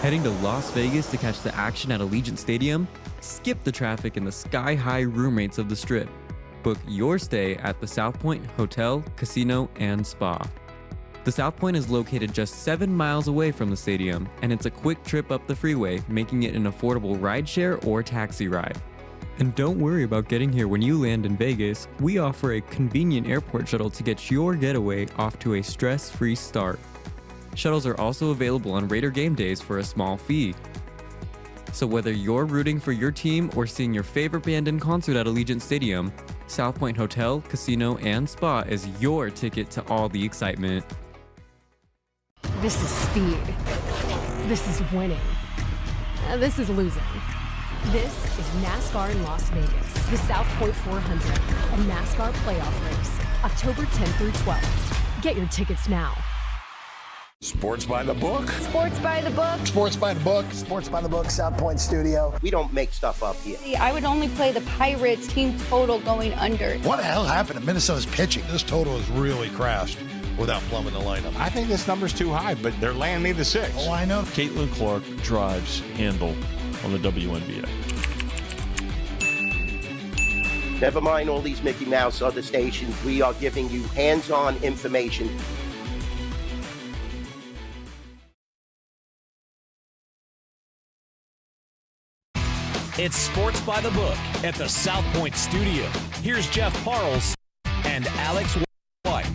Heading to Las Vegas to catch the action at Allegiant Stadium? Skip the traffic and the sky-high room rates of the Strip. Book your stay at the South Point Hotel, Casino, and Spa. The South Point is located just 7 miles away from the stadium, and it's a quick trip up the freeway, making it an affordable rideshare or taxi ride. And don't worry about getting here when you land in Vegas. We offer a convenient airport shuttle to get your getaway off to a stress-free start. Shuttles are also available on Raider game days for a small fee. So whether you're rooting for your team or seeing your favorite band in concert at Allegiant Stadium, South Point Hotel, Casino, and Spa is your ticket to all the excitement. This is speed. This is winning. This is losing. This is NASCAR in Las Vegas, the South Point 400, a NASCAR playoff race, October 10th through 12th. Get your tickets now. Sports by the book. Sports by the book. Sports by the book. Sports by the book, South Point Studio. We don't make stuff up here. I would only play the Pirates team total going under. What the hell happened to Minnesota's pitching? This total has really crashed without plumbing the lineup. I think this number's too high, but they're landing me the 6. Oh, I know. Caitlin Clark drives handle on the WNBA. Never mind all these Mickey Mouse other stations. We are giving you hands-on information. It's Sports by the Book at the South Point Studio. Here's Jeff Parles and Alex White.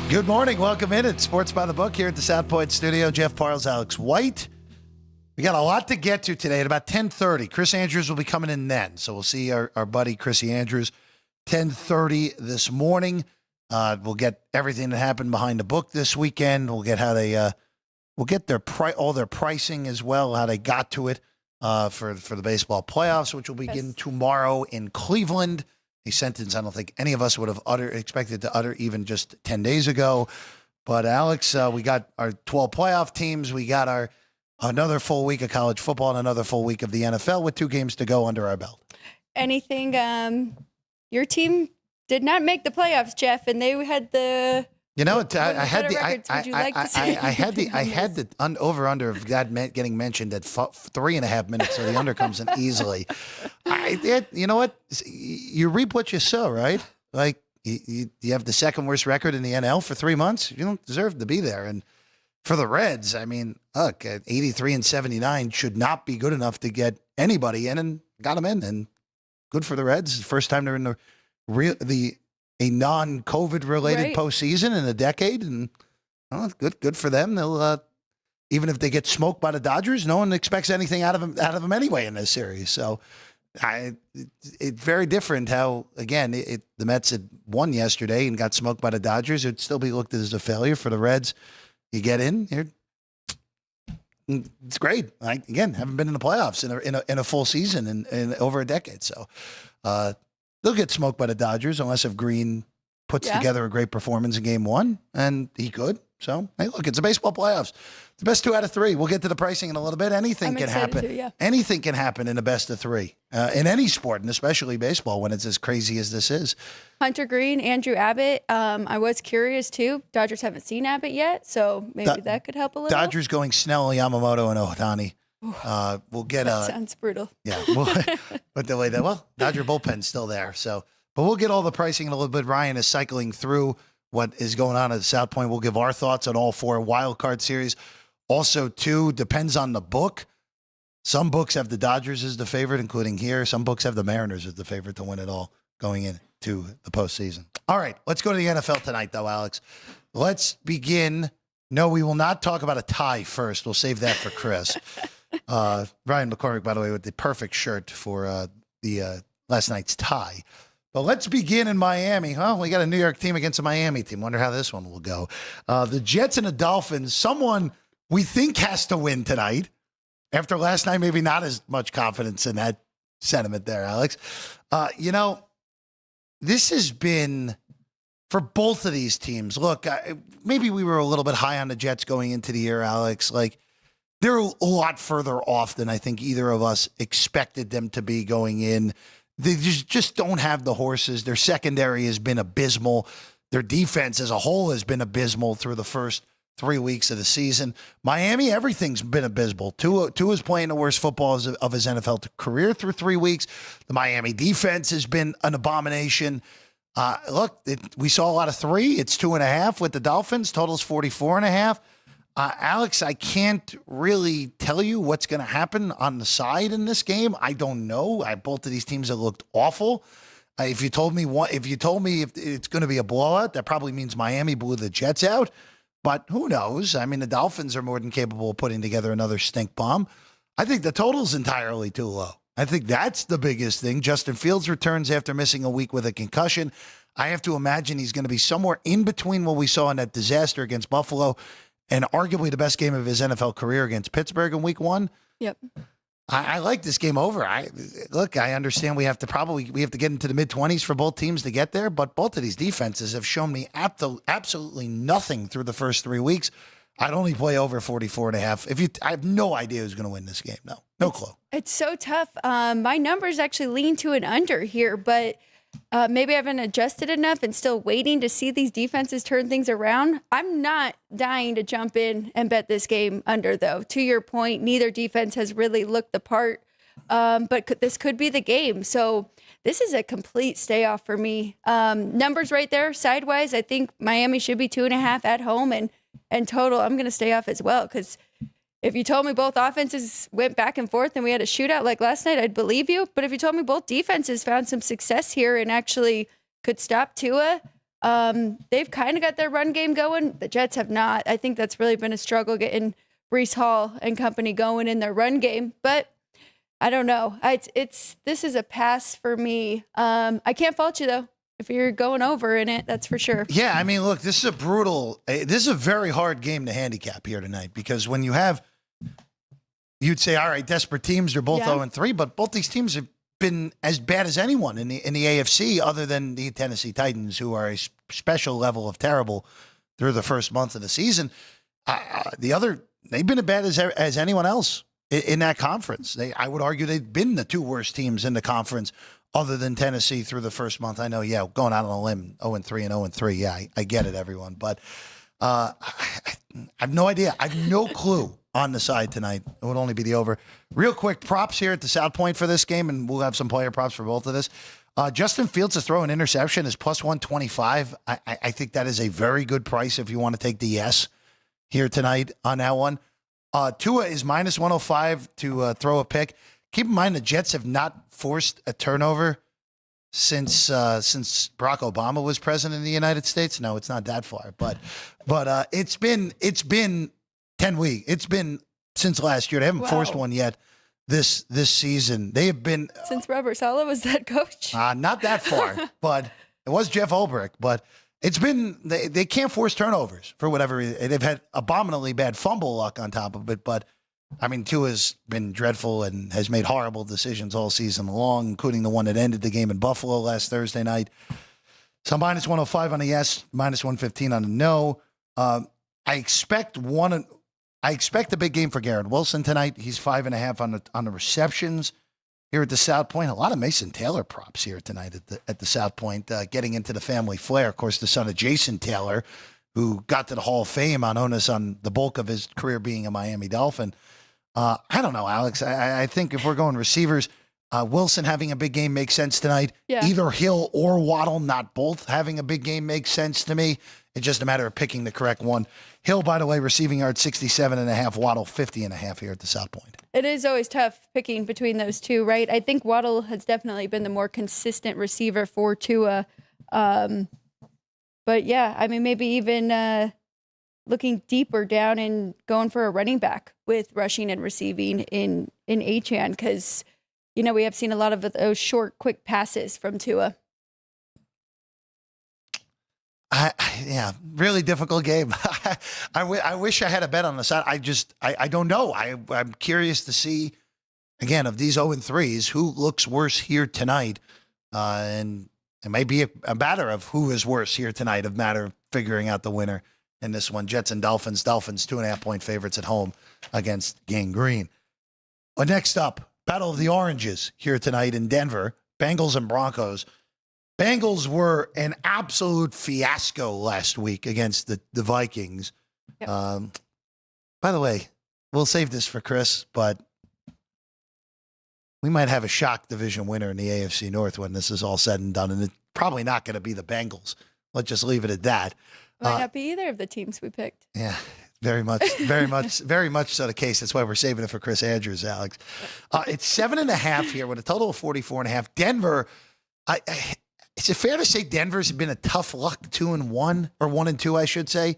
Good morning. Welcome in. It's Sports by the Book here at the South Point Studio. Jeff Parles, Alex White. We got a lot to get to today at about 10:30. Chris Andrews will be coming in then. So we'll see our buddy Chrissy Andrews 10:30 this morning. We'll get everything that happened behind the book this weekend. We'll get how they we'll get their all their pricing as well, how they got to it for the baseball playoffs, which will begin tomorrow in Cleveland. A sentence I don't think any of us would have expected to utter even just 10 days ago. But Alex, we got our 12 playoff teams. We got another full week of college football and another full week of the NFL with 2 games to go under our belt. Anything? Your team did not make the playoffs, Jeff, and they had the. You know, I had the over under of God getting mentioned at 3.5 minutes, so the under comes in easily. You know what? You reap what you sow, right? Like you have the second worst record in the NL for 3 months. You don't deserve to be there. And for the Reds, I mean, look, at 83 and 79 should not be good enough to get anybody in, and got them in. And good for the Reds. First time they're in a non-COVID related postseason in a decade, and good for them. They'll even if they get smoked by the Dodgers, no one expects anything out of them anyway in this series. So it's very different. How again the Mets had won yesterday and got smoked by the Dodgers. It'd still be looked at as a failure for the Reds. You get in here, it's great. Again, haven't been in the playoffs in a full season in over a decade. So. They'll get smoked by the Dodgers unless if Green puts together a great performance in game 1, and he could. So, hey, look, it's a baseball playoffs. The best 2 out of 3. We'll get to the pricing in a little bit. Anything can happen. Anything can happen in a best of 3 in any sport, and especially baseball when it's as crazy as this is. Hunter Green, Andrew Abbott. I was curious, too. Dodgers haven't seen Abbott yet, so maybe that could help a little. Dodgers going Snell, Yamamoto, and Ohtani. We'll get that sounds brutal. Yeah, but the way Dodger bullpen's still there. So, but we'll get all the pricing in a little bit. Ryan is cycling through what is going on at South Point. We'll give our thoughts on all 4 wild card series. Also, too, depends on the book. Some books have the Dodgers as the favorite, including here. Some books have the Mariners as the favorite to win it all going into the postseason. All right, let's go to the NFL tonight, though, Alex. Let's begin. No, we will not talk about a tie first. We'll save that for Chris. Ryan McCormick, by the way, with the perfect shirt for the last night's tie. But let's begin in Miami. Well, we got a New York team against a Miami team. Wonder how this one will go. The Jets and the Dolphins, someone we think has to win tonight. After last night, maybe not as much confidence in that sentiment there, Alex. This has been, for both of these teams, look, maybe we were a little bit high on the Jets going into the year, Alex. Like, they're a lot further off than I think either of us expected them to be going in. They just don't have the horses. Their secondary has been abysmal. Their defense as a whole has been abysmal through the first 3 weeks of the season. Miami, everything's been abysmal. Tua is playing the worst football of his NFL career through 3 weeks. The Miami defense has been an abomination. We saw a lot of 3. It's 2.5 with the Dolphins. Total's 44.5. Alex, I can't really tell you what's going to happen on the side in this game. I don't know. Both of these teams have looked awful. If you told me if it's going to be a blowout, that probably means Miami blew the Jets out. But who knows? I mean, the Dolphins are more than capable of putting together another stink bomb. I think the total's entirely too low. I think that's the biggest thing. Justin Fields returns after missing a week with a concussion. I have to imagine he's going to be somewhere in between what we saw in that disaster against Buffalo and arguably the best game of his NFL career against Pittsburgh in week 1. Yep. I like this game over. I understand we have to get into the mid-20s for both teams to get there, but both of these defenses have shown me absolutely nothing through the first 3 weeks. I'd only play over 44.5. I have no idea who's going to win this game. No clue. It's so tough. My numbers actually lean to an under here, but maybe I haven't adjusted enough and still waiting to see these defenses turn things around. I'm not dying to jump in and bet this game under, though. To your point, neither defense has really looked the part, but this could be the game. So this is a complete stay off for me. Numbers right there, sidewise, I think Miami should be 2.5 at home, and total, I'm going to stay off as well, because if you told me both offenses went back and forth and we had a shootout like last night, I'd believe you. But if you told me both defenses found some success here and actually could stop Tua, they've kind of got their run game going. The Jets have not. I think that's really been a struggle getting Breece Hall and company going in their run game. But I don't know. This is a pass for me. I can't fault you, though. If you're going over in it, that's for sure. Yeah, I mean, look, this is a very hard game to handicap here tonight, because when you'd say, all right, desperate teams, they're both 0-3, but both these teams have been as bad as anyone in the AFC, other than the Tennessee Titans, who are a special level of terrible through the first month of the season. They've been as bad as anyone else in that conference. I would argue they've been the 2 worst teams in the conference, other than Tennessee, through the first month. I know, going out on a limb, 0-3 and 0-3. Yeah, I get it, everyone. But I have no idea. I have no clue on the side tonight. It would only be the over. Real quick, props here at the South Point for this game, and we'll have some player props for both of this. Justin Fields to throw an interception is plus 125. I think that is a very good price if you want to take the yes here tonight on that one. Tua is minus 105 to throw a pick. Keep in mind the Jets have not forced a turnover since Barack Obama was president of the United States. No, it's not that far, but it's been 10 weeks. It's been since last year. They haven't forced one yet this season. They have been since Robert Saleh was that coach. Not that far, but it was Jeff Ulbrich. But it's been they can't force turnovers for whatever reason. They've had abominably bad fumble luck on top of it, but. I mean, Tua's been dreadful and has made horrible decisions all season long, including the one that ended the game in Buffalo last Thursday night. So minus 105 on the yes, minus 115 on the no. I expect a big game for Garrett Wilson tonight. He's 5.5 on the receptions here at the South Point. A lot of Mason Taylor props here tonight at the South Point, getting into the family flair. Of course, the son of Jason Taylor, who got to the Hall of Fame on the bulk of his career being a Miami Dolphin. I don't know, Alex. I think if we're going receivers, Wilson having a big game makes sense tonight. Yeah. Either Hill or Waddle, not both having a big game makes sense to me. It's just a matter of picking the correct one. Hill, by the way, receiving yard 67.5, Waddle 50.5 here at the South Point. It is always tough picking between those two, right? I think Waddle has definitely been the more consistent receiver for Tua. But yeah, I mean, maybe even looking deeper down and going for a running back with rushing and receiving in Achane, because, we have seen a lot of those short, quick passes from Tua. Really difficult game. I wish I had a bet on the side. I don't know. I'm curious to see, again, of these 0-3s, who looks worse here tonight. And it may be a matter of who is worse here tonight, a matter of figuring out the winner in this one. Jets and Dolphins. Dolphins 2.5-point favorites at home against Gang Green. Well, next up, Battle of the Oranges here tonight in Denver. Bengals and Broncos. Bengals were an absolute fiasco last week against the Vikings. Yep. By the way, we'll save this for Chris, but we might have a shock division winner in the AFC North when this is all said and done, and it's probably not going to be the Bengals. Let's just leave it at that. Might not be either of the teams we picked. Yeah, very much so the case. That's why we're saving it for Chris Andrews, Alex. It's 7.5 here with a total of 44.5. Denver, is it fair to say Denver's been a tough luck 2-1 or 1-2, I should say?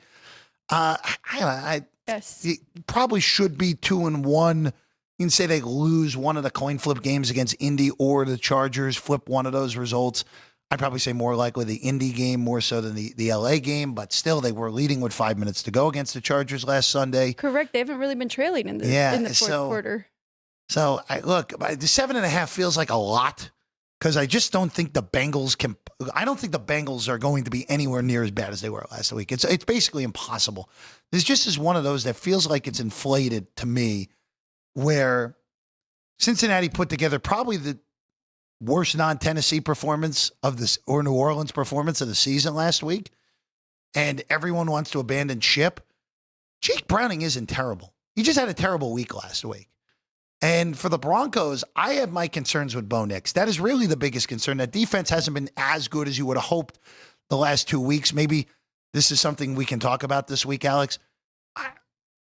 Yes. It probably should be 2-1. You can say they lose one of the coin flip games against Indy or the Chargers, flip one of those results. I'd probably say more likely the Indy game more so than the LA game, but still they were leading with 5 minutes to go against the Chargers last Sunday. Correct. They haven't really been trailing in the fourth quarter. So the 7.5 feels like a lot because I just don't think the Bengals can. I don't think the Bengals are going to be anywhere near as bad as they were last week. It's basically impossible. This just is one of those that feels like it's inflated to me, where Cincinnati put together probably the worst non-Tennessee performance of this, or New Orleans performance of the season last week, and everyone wants to abandon ship. Jake Browning isn't terrible. He just had a terrible week last week. And for the Broncos, I have my concerns with Bo Nix. That is really the biggest concern. That defense hasn't been as good as you would have hoped the last 2 weeks. Maybe this is something we can talk about this week, Alex.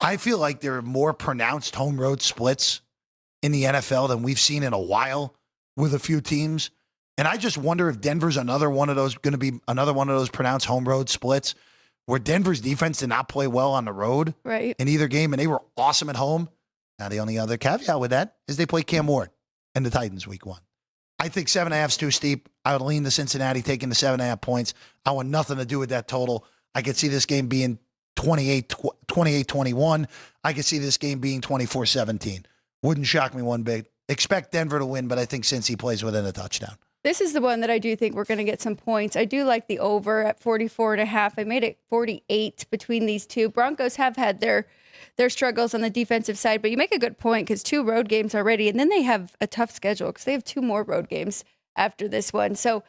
I feel like there are more pronounced home road splits in the NFL than we've seen in a while with a few teams. And I just wonder if Denver's going to be another one of those pronounced home road splits where Denver's defense did not play well on the road in either game, and they were awesome at home. Now, the only other caveat with that is they play Cam Ward and the Titans week 1. I think 7.5 is too steep. I would lean to Cincinnati taking the 7.5 points. I want nothing to do with that total. I could see this game being 28-21. I could see this game being 24-17. Wouldn't shock me one bit. Expect Denver to win, but I think Cincy plays within a touchdown. This is the one that I do think we're going to get some points. I do like the over at 44.5. I made it 48 between these two. Broncos have had their struggles on the defensive side, but you make a good point because 2 road games already, and then they have a tough schedule because they have 2 more road games after this one. So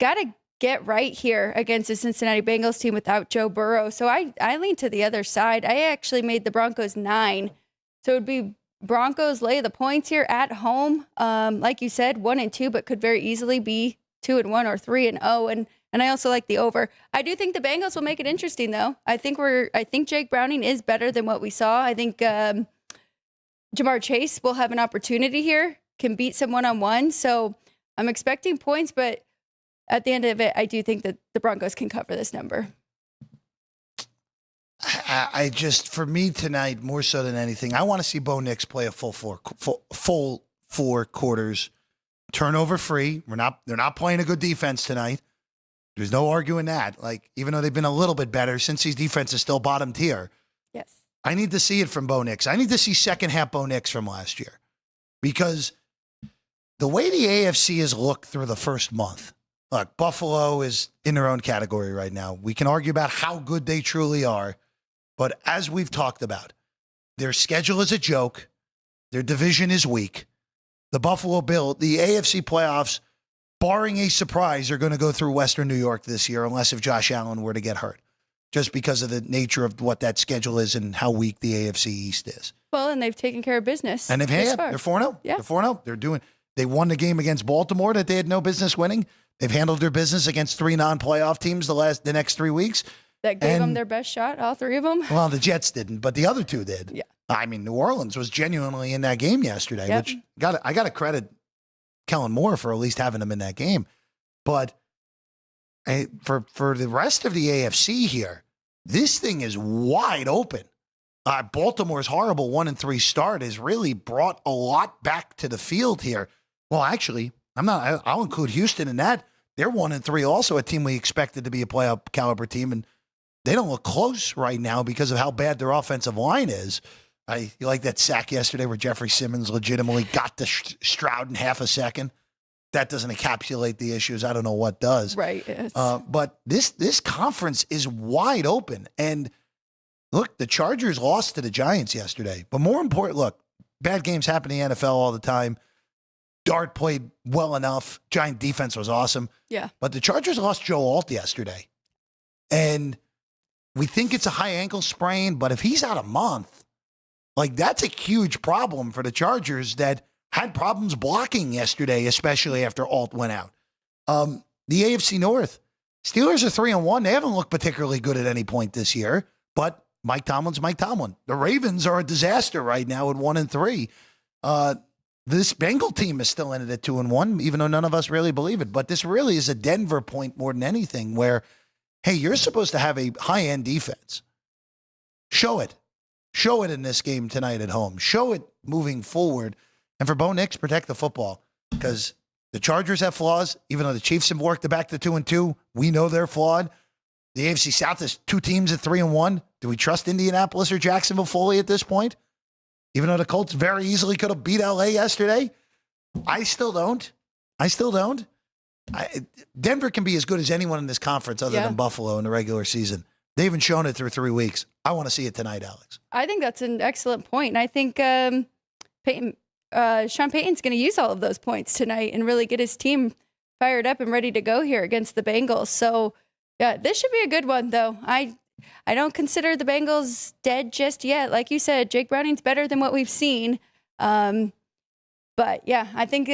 got to get right here against the Cincinnati Bengals team without Joe Burrow. So I lean to the other side. I actually made the Broncos 9. So it would be Broncos lay the points here at home. Like you said, 1-2, but could very easily be 2-1 or 3-0. And I also like the over. I do think the Bengals will make it interesting, though. I think Jake Browning is better than what we saw. I think Jamar Chase will have an opportunity here, can beat some one-on-one. So I'm expecting points, but at the end of it, I do think that the Broncos can cover this number. I just, for me tonight, more so than anything, I want to see Bo Nix play a full four quarters, turnover free. They're not playing a good defense tonight. There's no arguing that. Like, even though they've been a little bit better, since these defense is still bottom tier. Yes. I need to see it from Bo Nix. I need to see second half Bo Nix from last year, because the way the AFC has looked through the first month, look, Buffalo is in their own category right now. We can argue about how good they truly are. But as we've talked about, their schedule is a joke. Their division is weak. The Buffalo Bills, the AFC playoffs, barring a surprise, are going to go through Western New York this year, unless if Josh Allen were to get hurt, just because of the nature of what that schedule is and how weak the AFC East is. Well, and they've taken care of business. And they're 4-0. Yeah. They're 4-0. They won the game against Baltimore that they had no business winning. They've handled their business against 3 non-playoff teams the next 3 weeks. That gave them their best shot, all 3 of them? Well, the Jets didn't, but the other 2 did. Yeah. I mean, New Orleans was genuinely in that game yesterday, which I got to credit Kellen Moore for at least having them in that game. But for the rest of the AFC here, this thing is wide open. Baltimore's horrible 1-3 start has really brought a lot back to the field here. Well, actually, I'll include Houston in that. They're 1-3, also a team we expected to be a playoff caliber team, and they don't look close right now because of how bad their offensive line is. You like that sack yesterday where Jeffrey Simmons legitimately got to Stroud in half a second? That doesn't encapsulate the issues. I don't know what does. Right. Yes. But this conference is wide open. And look, the Chargers lost to the Giants yesterday. But more important, look, bad games happen in the NFL all the time. Dart played well enough. Giant defense was awesome. Yeah. But the Chargers lost Joe Alt yesterday. And we think it's a high ankle sprain, but if he's out a month, like that's a huge problem for the Chargers that had problems blocking yesterday, especially after Alt went out. The AFC North, Steelers are 3-1. They haven't looked particularly good at any point this year, but Mike Tomlin's Mike Tomlin. The Ravens are a disaster right now at 1-3. This Bengal team is still in it at 2-1, even though none of us really believe it. But this really is a Denver point more than anything where, hey, you're supposed to have a high-end defense. Show it. Show it in this game tonight at home. Show it moving forward. And for Bo Nix, protect the football. Because the Chargers have flaws. Even though the Chiefs have worked it back to 2-2, we know they're flawed. The AFC South is 2 teams at 3-1. Do we trust Indianapolis or Jacksonville fully at this point? Even though the Colts very easily could have beat LA yesterday, I still don't. Denver can be as good as anyone in this conference other than Buffalo in the regular season. They haven't shown it through 3 weeks. I want to see it tonight, Alex. I think that's an excellent point. And I think Sean Payton's going to use all of those points tonight and really get his team fired up and ready to go here against the Bengals. So, yeah, this should be a good one, though. I don't consider the Bengals dead just yet. Like you said, Jake Browning's better than what we've seen. But, yeah, I think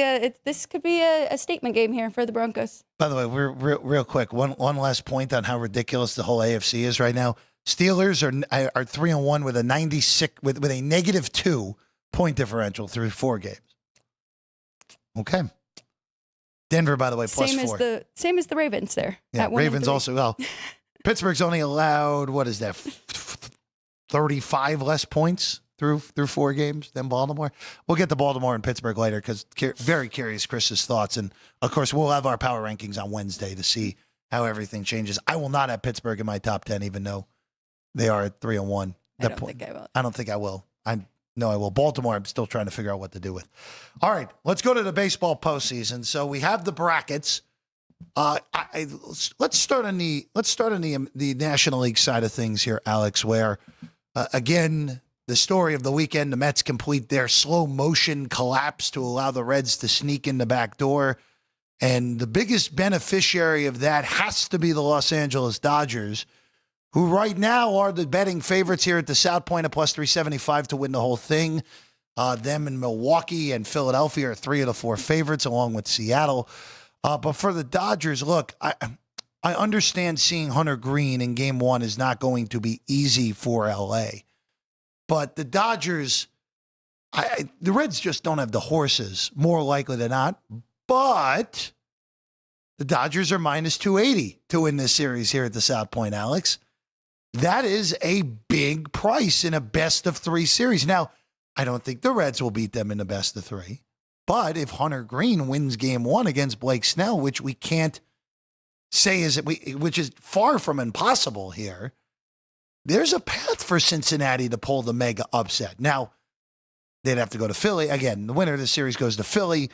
this could be a statement game here for the Broncos. By the way, we're real quick. One last point on how ridiculous the whole AFC is right now. Steelers are 3-1 with a 96 with a -2 point differential through 4 games. Okay. Denver, by the way, +4. Same as the Ravens there. Yeah, Ravens also. Well, Pittsburgh's only allowed, what is that, 35 less points through 4 games than Baltimore. We'll get to Baltimore and Pittsburgh later because very curious Chris's thoughts. And, of course, we'll have our power rankings on Wednesday to see how everything changes. I will not have Pittsburgh in my top 10, even though they are at 3-1. I don't think I will. I don't think I will. No, I will. Baltimore, I'm still trying to figure out what to do with. All right, let's go to the baseball postseason. So we have the brackets. Let's start on the National League side of things here, Alex, where again, the story of the weekend, the Mets complete their slow motion collapse to allow the Reds to sneak in the back door. And the biggest beneficiary of that has to be the Los Angeles Dodgers, who right now are the betting favorites here at the South Point at +375 to win the whole thing. Them and Milwaukee and Philadelphia are 3 of the 4 favorites, along with Seattle. But for the Dodgers, look, I understand seeing Hunter Green in Game 1 is not going to be easy for LA. But the Dodgers, the Reds just don't have the horses, more likely than not. But the Dodgers are -280 to win this series here at the South Point, Alex. That is a big price in a best-of-3 series. Now, I don't think the Reds will beat them in the best-of-3. But if Hunter Green wins Game 1 against Blake Snell, which we can't say which is far from impossible here, there's a path for Cincinnati to pull the mega upset. Now, they'd have to go to Philly. Again, the winner of the series goes to Philly.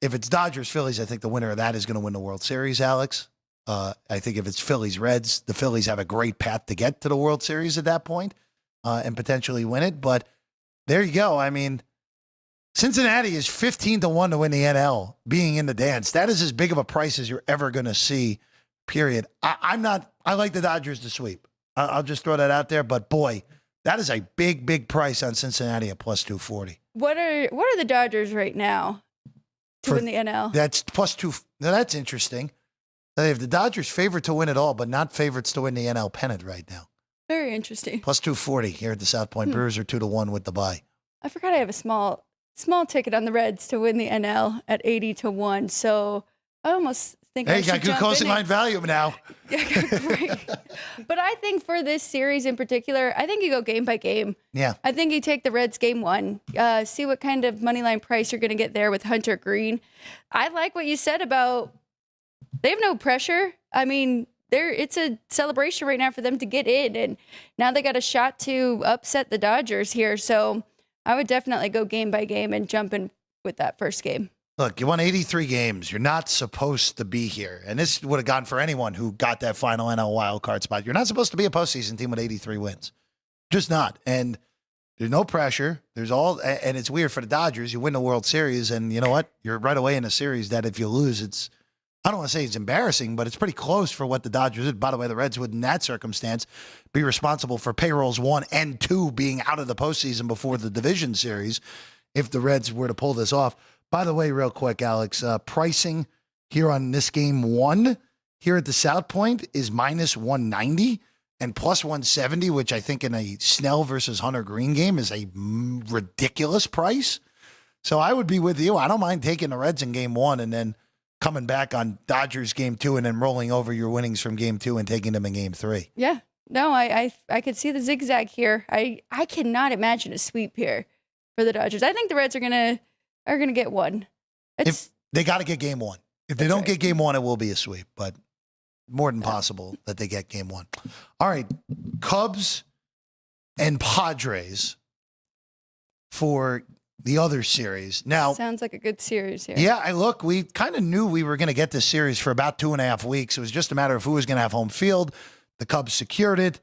If it's Dodgers-Phillies, I think the winner of that is going to win the World Series, Alex. I think if it's Phillies-Reds, the Phillies have a great path to get to the World Series at that point and potentially win it. But there you go. I mean, Cincinnati is 15-1 to win the NL, being in the dance. That is as big of a price as you're ever going to see, period. I like the Dodgers to sweep. I'll just throw that out there. But, boy, that is a big, big price on Cincinnati at +240. What are the Dodgers right now to win the NL? That's +2. Now, that's interesting. They have the Dodgers favored to win it all, but not favorites to win the NL pennant right now. Very interesting. +240 here at the South Point. Brewers are 2-1 with the bye. I forgot I have a small ticket on the Reds to win the NL at 80-1. So I almost think I should jump in. Hey, you got good closing line value now. Right. But I think for this series in particular, I think you go game by game. Yeah. I think you take the Reds Game 1, see what kind of money line price you're going to get there with Hunter Green. I like what you said about they have no pressure. I mean, it's a celebration right now for them to get in, and now they got a shot to upset the Dodgers here. So I would definitely go game by game and jump in with that first game. Look, you won 83 games. You're not supposed to be here. And this would have gone for anyone who got that final NL wildcard spot. You're not supposed to be a postseason team with 83 wins. Just not. And there's no pressure. And it's weird for the Dodgers. You win the World Series, and you know what? You're right away in a series that if you lose, it's I don't want to say it's embarrassing, but it's pretty close for what the Dodgers did. By the way, the Reds would, in that circumstance, be responsible for payrolls 1 and 2 being out of the postseason before the division series if the Reds were to pull this off. By the way, real quick, Alex, pricing here on this game 1 here at the South Point is minus 190 and plus 170, which I think in a Snell versus Hunter Green game is a ridiculous price. So I would be with you. I don't mind taking the Reds in game 1 and then coming back on Dodgers game 2 and then rolling over your winnings from game 2 and taking them in game 3. Yeah. No, I could see the zigzag here. I cannot imagine a sweep here for the Dodgers. I think the Reds are gonna get one. If they got to get game 1. If they don't get game 1, it will be a sweep, but more than possible that they get game 1. All right, Cubs and Padres for the other series. Now, sounds like a good series here. Yeah, we kind of knew we were going to get this series for about 2.5 weeks. It was just a matter of who was going to have home field. The Cubs secured it.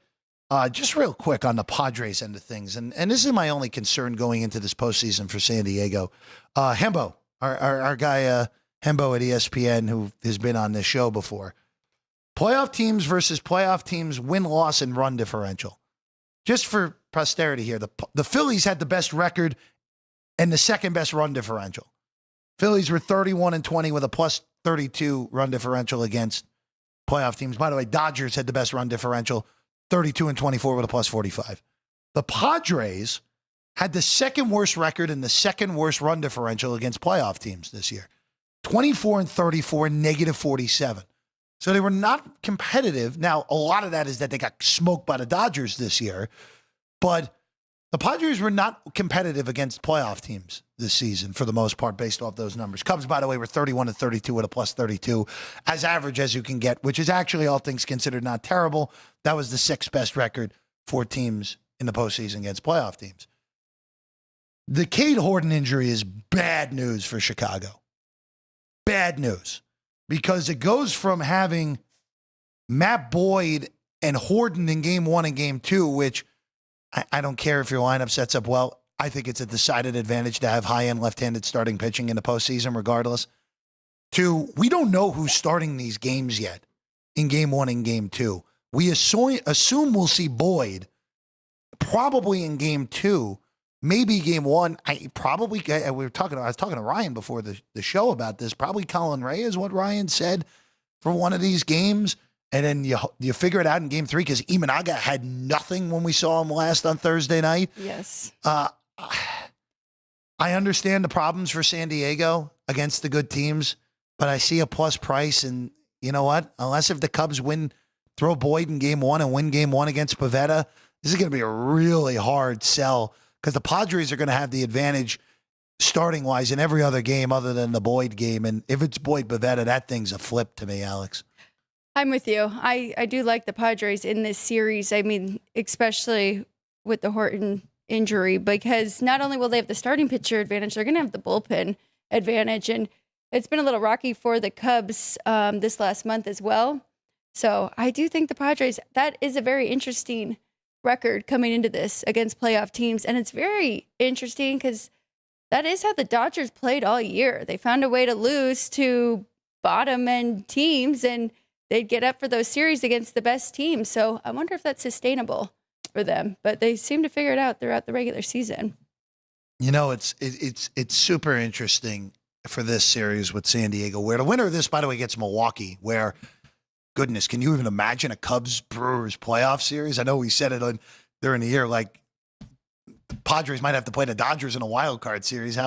Just real quick on the Padres end of things, and this is my only concern going into this postseason for San Diego. Hembo, our guy Hembo at ESPN, who has been on this show before. Playoff teams versus playoff teams, win-loss and run differential. Just for posterity here, the Phillies had the best record and the second best run differential. Phillies were 31-20 with a plus 32 run differential against playoff teams. By the way, Dodgers had the best run differential, 32-24 with a plus 45. The Padres had the second worst record and the second worst run differential against playoff teams this year. 24-34, negative 47. So they were not competitive. Now, a lot of that is that they got smoked by the Dodgers this year, but the Padres were not competitive against playoff teams this season for the most part based off those numbers. Cubs, by the way, were 31-32 with a plus 32, as average as you can get, which is actually, all things considered, not terrible. That was the 6th best record for teams in the postseason against playoff teams. The Cade Horton injury is bad news for Chicago. Bad news. Because it goes from having Matt Boyd and Horton in game 1 and game 2, which I don't care if your lineup sets up well. I think it's a decided advantage to have high-end left-handed starting pitching in the postseason regardless. 2, we don't know who's starting these games yet in game 1 and game 2. We assume we'll see Boyd probably in game 2, maybe game 1. I was talking to Ryan before the show about this. Probably Colin Ray is what Ryan said for one of these games. And then you figure it out in game 3 because Imanaga had nothing when we saw him last on Thursday night. Yes. I understand the problems for San Diego against the good teams, but I see a plus price. And you know what? Unless if the Cubs throw Boyd in game 1 and win game 1 against Pivetta, this is going to be a really hard sell because the Padres are going to have the advantage starting-wise in every other game other than the Boyd game. And if it's Boyd Pivetta, that thing's a flip to me, Alex. I'm with you. I do like the Padres in this series. I mean, especially with the Horton injury, because not only will they have the starting pitcher advantage, they're going to have the bullpen advantage. And it's been a little rocky for the Cubs this last month as well. So I do think the Padres, that is a very interesting record coming into this against playoff teams. And it's very interesting because that is how the Dodgers played all year. They found a way to lose to bottom end teams and they'd get up for those series against the best teams. So I wonder if that's sustainable for them. But they seem to figure it out throughout the regular season. You know, it's super interesting for this series with San Diego, where the winner of this, by the way, gets Milwaukee, where, goodness, can you even imagine a Cubs-Brewers playoff series? I know we said it during the year, like the Padres might have to play the Dodgers in a wild card series.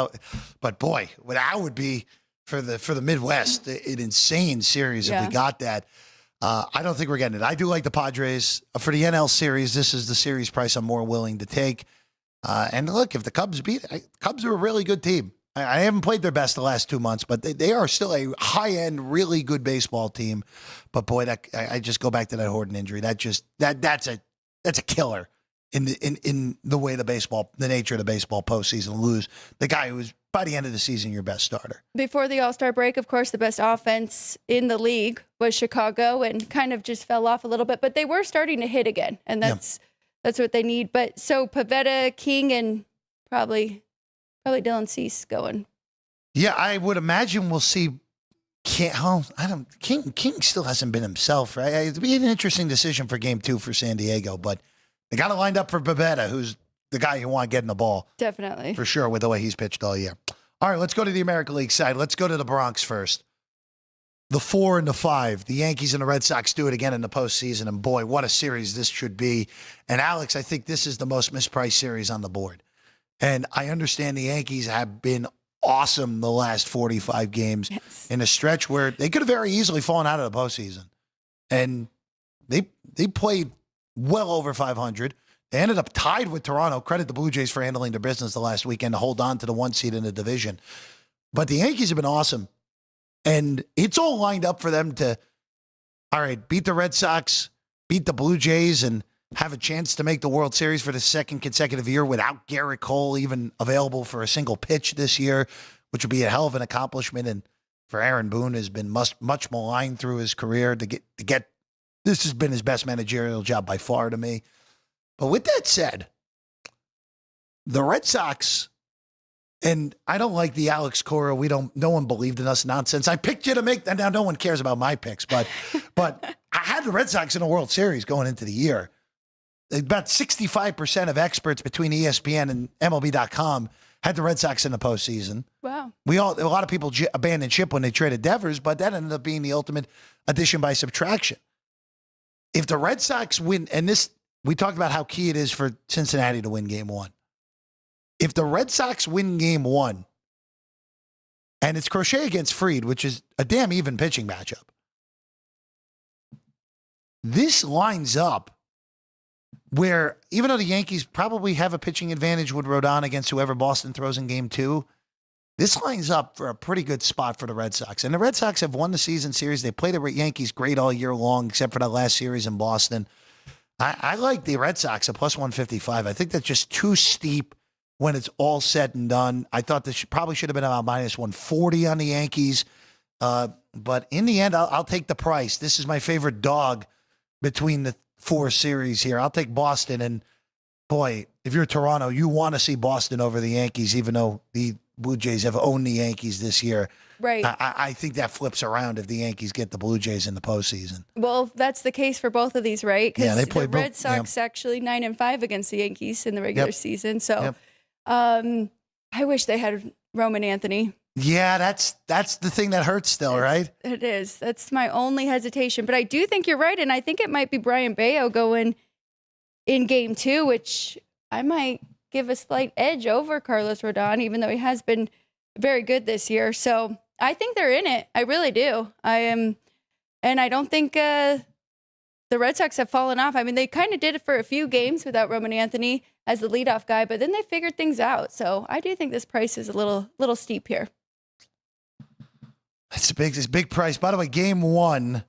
But boy, that would be for the Midwest an insane series if we got that. I don't think we're getting it. I do like the Padres for the NL series. This is the series price I'm more willing to take. And look, if the Cubs Cubs are a really good team. I haven't played their best the last 2 months, but they are still a high-end, really good baseball team. But boy, I just go back to that Horton injury. That's a killer in the way the nature of the baseball postseason lose the guy who was by the end of the season your best starter. Before the All-Star break, of course, the best offense in the league was Chicago, and kind of just fell off a little bit. But they were starting to hit again, and that's what they need. But so Pivetta, King, and probably Dylan Cease going. Yeah, I would imagine we'll see King still hasn't been himself, right? It'd be an interesting decision for game 2 for San Diego, but they got it lined up for Babetta, who's the guy you want getting the ball. Definitely. For sure, with the way he's pitched all year. All right, let's go to the American League side. Let's go to the Bronx first. The 4 and the 5. The Yankees and the Red Sox do it again in the postseason, and boy, what a series this should be. And Alex, I think this is the most mispriced series on the board. And I understand the Yankees have been awesome the last 45 games in a stretch where they could have very easily fallen out of the postseason. And they played well over 500. They ended up tied with Toronto. Credit the Blue Jays for handling their business the last weekend to hold on to the 1 seed in the division. But the Yankees have been awesome. And it's all lined up for them to, all right, beat the Red Sox, beat the Blue Jays, and have a chance to make the World Series for the second consecutive year without Garrett Cole even available for a single pitch this year, which would be a hell of an accomplishment. And for Aaron Boone, has been much maligned through his career to get this has been his best managerial job by far to me. But with that said, the Red Sox, and I don't like the Alex Cora, no one believed in us nonsense. I picked you to make, and now no one cares about my picks, but I had the Red Sox in the World Series going into the year. About 65% of experts between ESPN and MLB.com had the Red Sox in the postseason. Wow. A lot of people abandoned ship when they traded Devers, but that ended up being the ultimate addition by subtraction. If the Red Sox win, and this, we talked about how key it is for Cincinnati to win game 1. If the Red Sox win game 1, and it's Crochet against Fried, which is a damn even pitching matchup, this lines up where even though the Yankees probably have a pitching advantage with Rodon against whoever Boston throws in game 2, this lines up for a pretty good spot for the Red Sox. And the Red Sox have won the season series. They play the Yankees great all year long, except for that last series in Boston. I like the Red Sox at plus 155. I think that's just too steep when it's all said and done. I thought this probably should have been about minus 140 on the Yankees. But in the end, I'll take the price. This is my favorite dog between the 4 series here. I'll take Boston. And boy, if you're Toronto, you want to see Boston over the Yankees, even though the Blue Jays have owned the Yankees this year. Right. I think that flips around if the Yankees get the Blue Jays in the postseason. Well, that's the case for both of these, right? Yeah, they the played Red Sox actually 9-5 against the Yankees in the regular season. So I wish they had Roman Anthony. Yeah, that's the thing that hurts still, right? It is. That's my only hesitation. But I do think you're right, and I think it might be Brian Bayo going in game 2, which I might give a slight edge over Carlos Rodon, even though he has been very good this year. So I think they're in it. I really do. And I don't think the Red Sox have fallen off. I mean, they kind of did it for a few games without Roman Anthony as the leadoff guy, but then they figured things out. So I do think this price is a little steep here. It's a big price. By the way, game 1,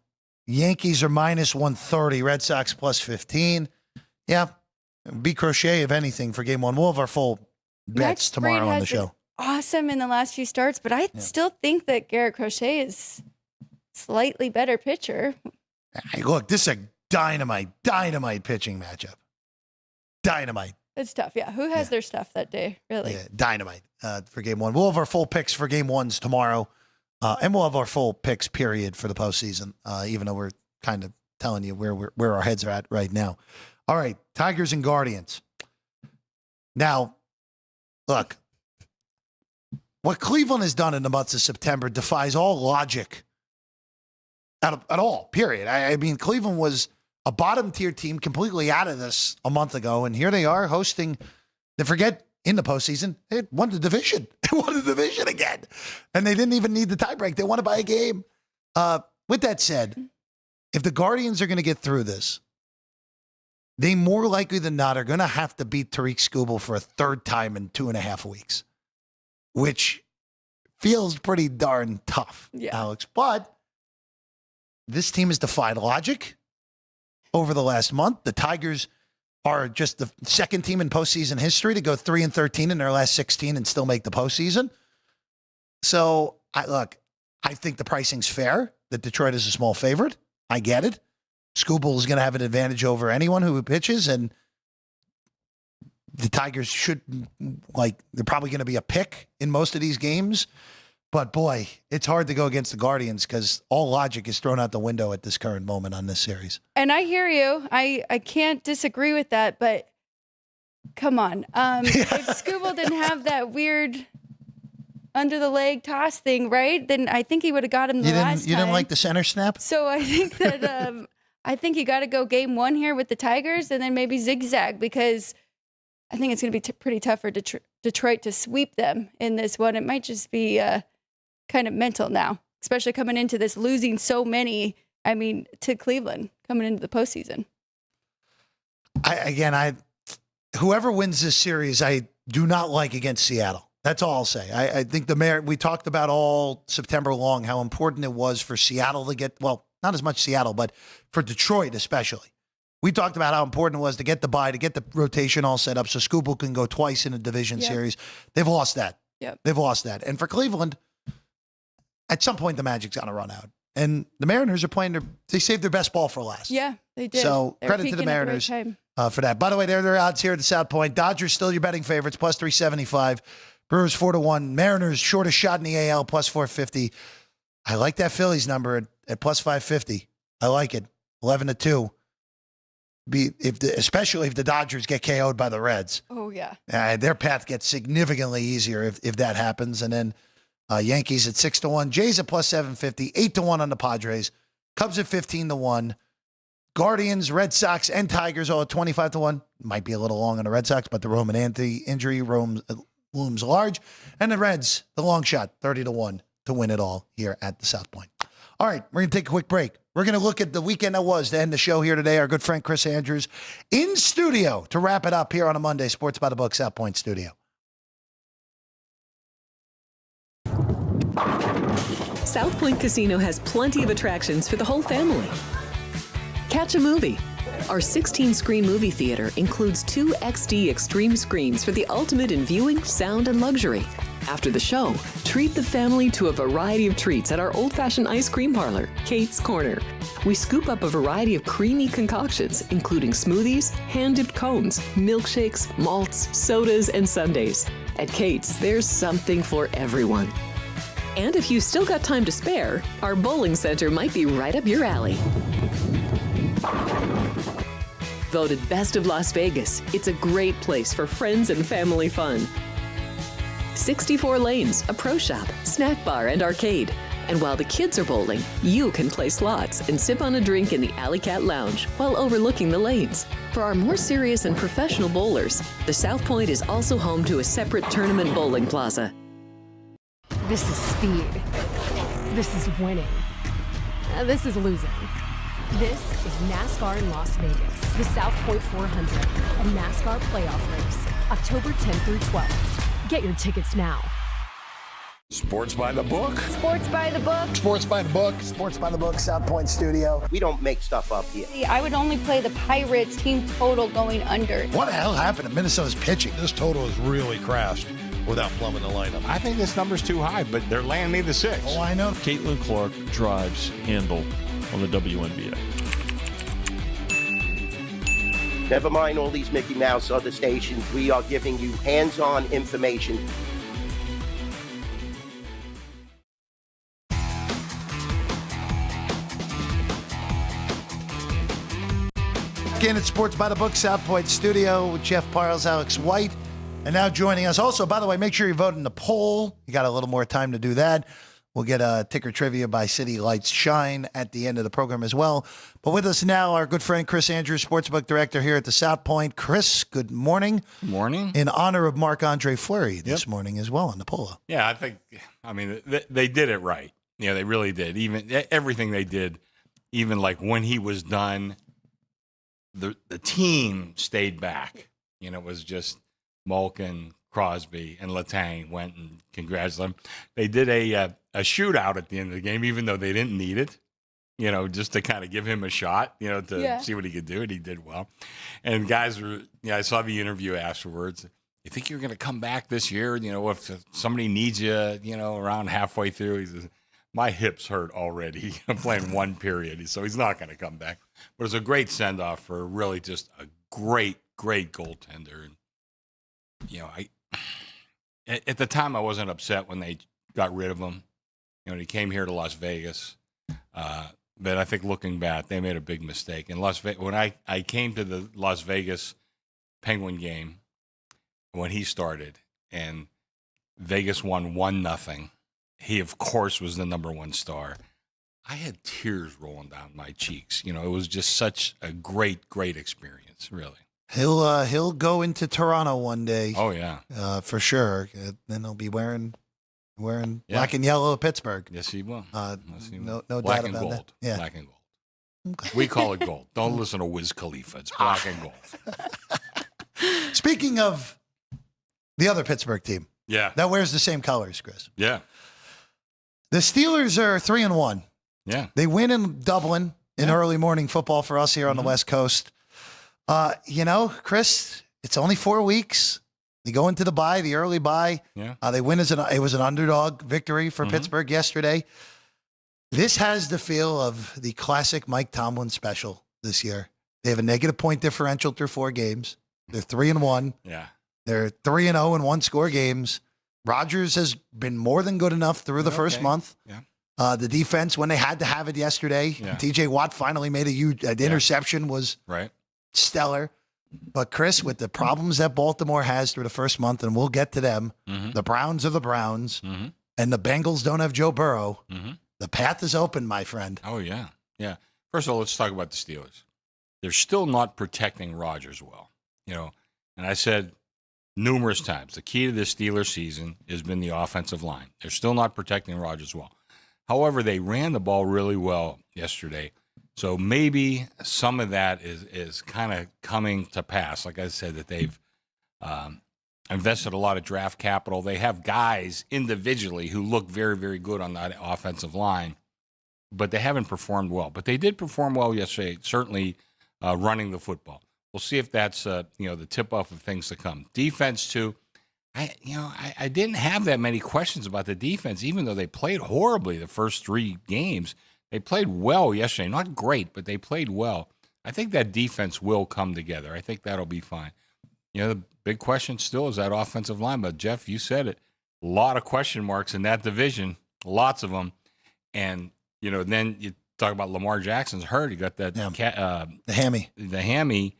Yankees are minus 130, Red Sox plus 15. Yeah, be Crochet if anything for game 1. We'll have our full bets tomorrow on the show. Awesome in the last few starts, but I still think that Garrett Crochet is slightly better pitcher. Hey, look, this is a dynamite pitching matchup. Dynamite. It's tough, yeah. Who has their stuff that day, really? Yeah, dynamite for game 1. We'll have our full picks for game 1s tomorrow, and we'll have our full picks, period, for the postseason, even though we're kind of telling you where our heads are at right now. All right, Tigers and Guardians. Now, look, what Cleveland has done in the months of September defies all logic at all, period. I mean, Cleveland was a bottom-tier team completely out of this a month ago, and here they are hosting, in the postseason, they won the division. They won the division again, and they didn't even need the tiebreak. They won it by a game. With that said, if the Guardians are going to get through this, they more likely than not are going to have to beat Tariq Skubal for a 3rd time in 2.5 weeks, which feels pretty darn tough, Alex. But this team has defied logic over the last month. The Tigers are just the 2nd team in postseason history to go 3-13 in their last 16 and still make the postseason. So, I think the pricing's fair that Detroit is a small favorite. I get it. Skubal is going to have an advantage over anyone who pitches, and the Tigers they're probably going to be a pick in most of these games. But boy, it's hard to go against the Guardians because all logic is thrown out the window at this current moment on this series. And I hear you. I can't disagree with that, but come on. If Scooble didn't have that weird under the leg toss thing, right? Then I think he would have got him the last time. You didn't like the center snap? So I think that I think you got to go game one here with the Tigers and then maybe zigzag, because I think it's going to be pretty tough for Detroit to sweep them in this one. It might just be kind of mental now, especially coming into this, losing so many, to Cleveland coming into the postseason. Whoever wins this series, I do not like against Seattle. That's all I'll say. I think we talked about all September long how important it was for Seattle to get, well, not as much Seattle, but for Detroit especially. We talked about how important it was to get the bye, to get the rotation all set up so Scooble can go twice in a division series. They've lost that. Yep. They've lost that. And for Cleveland, at some point the Magic's going to run out. And the Mariners are they saved their best ball for last. Yeah, they did. So They're credit to the Mariners for that. By the way, they're their odds here at the South Point. Dodgers still your betting favorites, plus 375. Brewers 4-1. Mariners shortest shot in the AL, plus 450. I like that Phillies number at plus 550. I like it. 11-2. Especially if the Dodgers get KO'd by the Reds. Oh, yeah. Their path gets significantly easier if that happens. And then Yankees at 6-1. Jays at plus 750. 8-1 on the Padres. Cubs at 15-1. Guardians, Red Sox, and Tigers all at 25-1. Might be a little long on the Red Sox, but the Roman Anthony injury looms large. And the Reds, the long shot, 30-1 to win it all here at the South Point. All right, we're going to take a quick break. We're going to look at the weekend that was to end the show here today. Our good friend Chris Andrews in studio to wrap it up here on a Monday. Sports by the Book, South Point Studio. South Point Casino has plenty of attractions for the whole family. Catch a movie. Our 16-screen movie theater includes 2 XD Extreme screens for the ultimate in viewing, sound, and luxury. After the show, treat the family to a variety of treats at our old-fashioned ice cream parlor, Kate's Corner. We scoop up a variety of creamy concoctions, including smoothies, hand-dipped cones, milkshakes, malts, sodas, and sundaes. At Kate's, there's something for everyone. And if you still got time to spare, our bowling center might be right up your alley. Voted Best of Las Vegas, it's a great place for friends and family fun. 64 lanes, a pro shop, snack bar, and arcade. And while the kids are bowling, you can play slots and sip on a drink in the Alley Cat Lounge while overlooking the lanes. For our more serious and professional bowlers, the South Point is also home to a separate tournament bowling plaza. This is speed. This is winning. This is losing. This is NASCAR in Las Vegas, the South Point 400, a NASCAR playoff race, October 10th through 12th. Get your tickets now. Sports by the book. Sports by the book. Sports by the Book. Sports by the Book, South Point Studio. We don't make stuff up here. I would only play the Pirates team total going under. What the hell happened to Minnesota's pitching? This total is really crashed without plumbing the lineup. I think this number's too high, but they're landing me the 6. Oh, I know. Caitlin Clark drives handle on the WNBA. Never mind all these Mickey Mouse other stations. We are giving you hands-on information. Again, it's Sports by the Book, South Point Studio with Jeff Parles, Alex White. And now joining us also, by the way, make sure you vote in the poll. You got a little more time to do that. We'll get a ticker trivia by City Lights Shine at the end of the program as well. But with us now, our good friend Chris Andrews, Sportsbook Director here at the South Point. Chris, good morning. Morning. In honor of Marc-Andre Fleury this morning as well on the polo. Yeah, they did it right. Yeah, they really did. Even everything they did, even like when he was done, the team stayed back. You know, it was just Malkin, Crosby, and Letang went and congratulated them. They did a shootout at the end of the game, even though they didn't need it, you know, just to kind of give him a shot, you know, to see what he could do, and he did well. And guys were, I saw the interview afterwards. You think you're going to come back this year? You know, if somebody needs you, you know, around halfway through, he says, my hips hurt already. I'm playing one period, so he's not going to come back. But it was a great send-off for really just a great, great goaltender. And, you know, at the time I wasn't upset when they got rid of him. You know, he came here to Las Vegas. But I think looking back, they made a big mistake. In Las Vegas, when I came to the Las Vegas Penguin game when he started, and Vegas won 1-0. He, of course, was the number one star. I had tears rolling down my cheeks. You know, it was just such a great experience, really. He'll go into Toronto one day. Oh, yeah. For sure. Then he'll be wearing black and yellow at Pittsburgh. Yes, he will. No black doubt and about gold. that. Yeah. Black and gold. Okay. We call it gold. Don't listen to Wiz Khalifa. It's black and gold. Speaking of the other Pittsburgh team. Yeah. That wears the same colors, Chris. Yeah. The Steelers are 3-1. Yeah. They win in Dublin in early morning football for us here on the West Coast. You know, Chris, it's only 4 weeks. They go into the bye, the early bye. Yeah. They win it was an underdog victory for Pittsburgh yesterday. This has the feel of the classic Mike Tomlin special this year. They have a negative point differential through 4 games. They're 3-1. Yeah. They're 3-0 in 1-score games. Rodgers has been more than good enough through the first month. Yeah. The defense, when they had to have it yesterday, TJ Watt finally made an interception, was stellar. But Chris, with the problems that Baltimore has through the first month, and we'll get to them, the Browns are the Browns, and the Bengals don't have Joe Burrow. The path is open, my friend. Oh, yeah. Yeah. First of all, let's talk about the Steelers. They're still not protecting Rodgers well. You know, and I said numerous times, the key to this Steelers season has been the offensive line. They're still not protecting Rodgers well. However, they ran the ball really well yesterday. So maybe some of that is kind of coming to pass. Like I said, that they've invested a lot of draft capital. They have guys individually who look very, very good on that offensive line, but they haven't performed well. But they did perform well yesterday, certainly running the football. We'll see if that's the tip-off of things to come. Defense, too. I didn't have that many questions about the defense, even though they played horribly the first 3 games. They played well yesterday. Not great, but they played well. I think that defense will come together. I think that'll be fine. You know, the big question still is that offensive line. But, Jeff, you said it. A lot of question marks in that division, lots of them. And, you know, then you talk about Lamar Jackson's hurt. He got that the hammy. The hammy.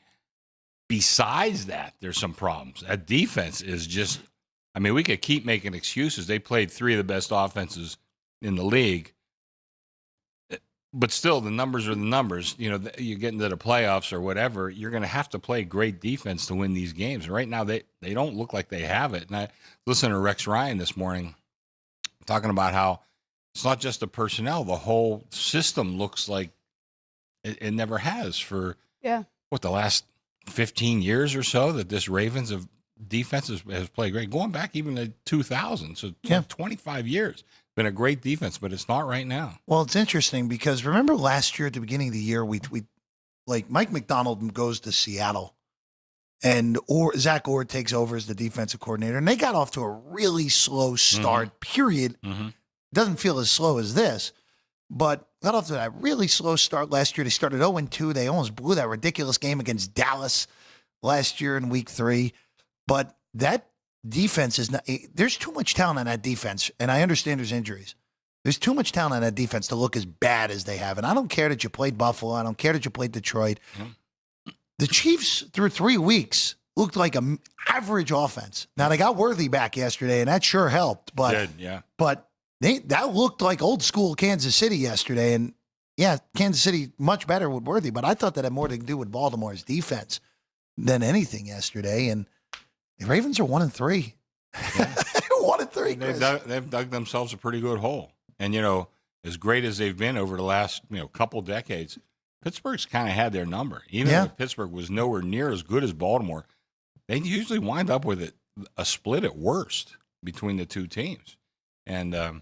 Besides that, there's some problems. That defense is just, I mean, we could keep making excuses. They played 3 of the best offenses in the league. But still, the numbers are the numbers. You know, you get into the playoffs or whatever, you're going to have to play great defense to win these games. And right now, they don't look like they have it. And I listened to Rex Ryan this morning talking about how it's not just the personnel. The whole system looks like it never has for, the last 15 years or so that this Ravens of defense has played great. Going back even to 2000, so 25 years. Been a great defense, but it's not right now. Well, it's interesting because remember last year at the beginning of the year, we like Mike McDonald goes to Seattle and Zach Orr takes over as the defensive coordinator, and they got off to a really slow start, period. It doesn't feel as slow as this, but got off to that really slow start last year. They started 0-2. They almost blew that ridiculous game against Dallas last year in week 3. But that defense is not, there's too much talent on that defense, and I understand there's injuries. There's too much talent on that defense to look as bad as they have. And I don't care that you played Buffalo. I don't care that you played Detroit. The Chiefs, through 3 weeks, looked like an average offense. Now, they got Worthy back yesterday, and that sure helped. But, but that looked like old school Kansas City yesterday. And, Kansas City much better with Worthy. But I thought that had more to do with Baltimore's defense than anything yesterday. And the Ravens are 1-3. 1-3, Chris. They've dug themselves a pretty good hole. And, you know, as great as they've been over the last, couple decades, Pittsburgh's kind of had their number. Even though Pittsburgh was nowhere near as good as Baltimore, they usually wind up with a split at worst between the two teams. And, of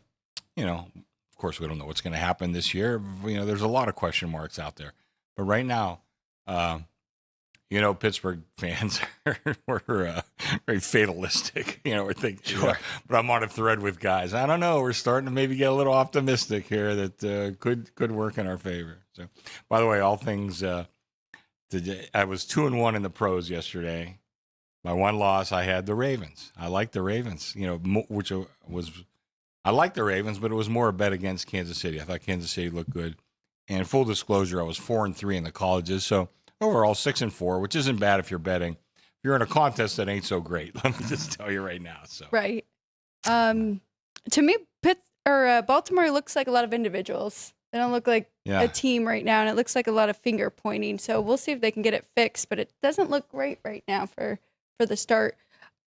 course, we don't know what's going to happen this year. There's a lot of question marks out there. But right now, Pittsburgh fans were very fatalistic. We're thinking, but I'm on a thread with guys. I don't know. We're starting to maybe get a little optimistic here that could work in our favor. So, by the way, all things. I was 2-1 in the pros yesterday. My one loss, I had the Ravens. I like the Ravens. Which was I like the Ravens, but it was more a bet against Kansas City. I thought Kansas City looked good. And full disclosure, I was 4-3 in the colleges. So overall, 6-4, which isn't bad if you're betting. If you're in a contest, that ain't so great. Let me just tell you right now. So Right. To me, Baltimore looks like a lot of individuals. They don't look like a team right now, and it looks like a lot of finger pointing. So we'll see if they can get it fixed, but it doesn't look great right now for the start.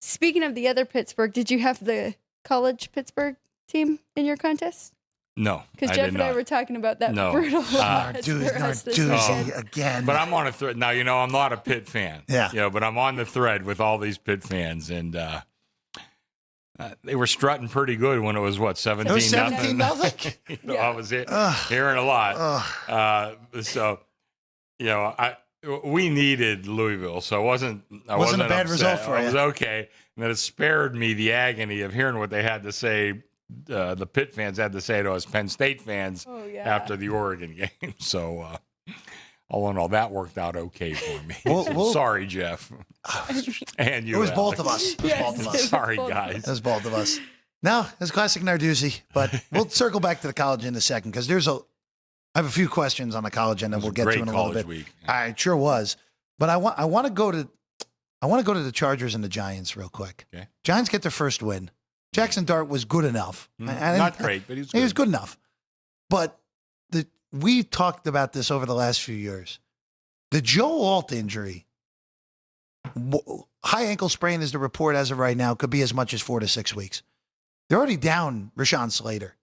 Speaking of the other Pittsburgh, did you have the college Pittsburgh team in your contest? no, Because I Jeff did and I not. were talking about that No. brutal loss for us this Doozy weekend. again. But I'm on a thread now. I'm not a Pitt fan. Yeah. But I'm on the thread with all these Pitt fans, and they were strutting pretty good when it was 17-0. It was 17-0. I was hearing a lot. We needed Louisville, so I wasn't Wasn't a bad upset. result for I you. was okay, and then it spared me the agony of hearing what they had to say. The Pitt fans had to say to us Penn State fans after the Oregon game. So, all in all, that worked out okay for me. Sorry, Jeff. And you. It was Alex. both of us. It was both of us. Sorry, guys. It was both of us. No, it's classic Narduzzi. But we'll circle back to the college in a second because I have a few questions on the college end that we'll get to in a little bit. Week. It sure was. But I want to go to the Chargers and the Giants real quick. Okay. Giants get their first win. Jackson Dart was good enough. Not great, but he was good enough. But we talked about this over the last few years. The Joe Alt injury, high ankle sprain is the report as of right now, could be as much as 4 to 6 weeks. They're already down Rashawn Slater.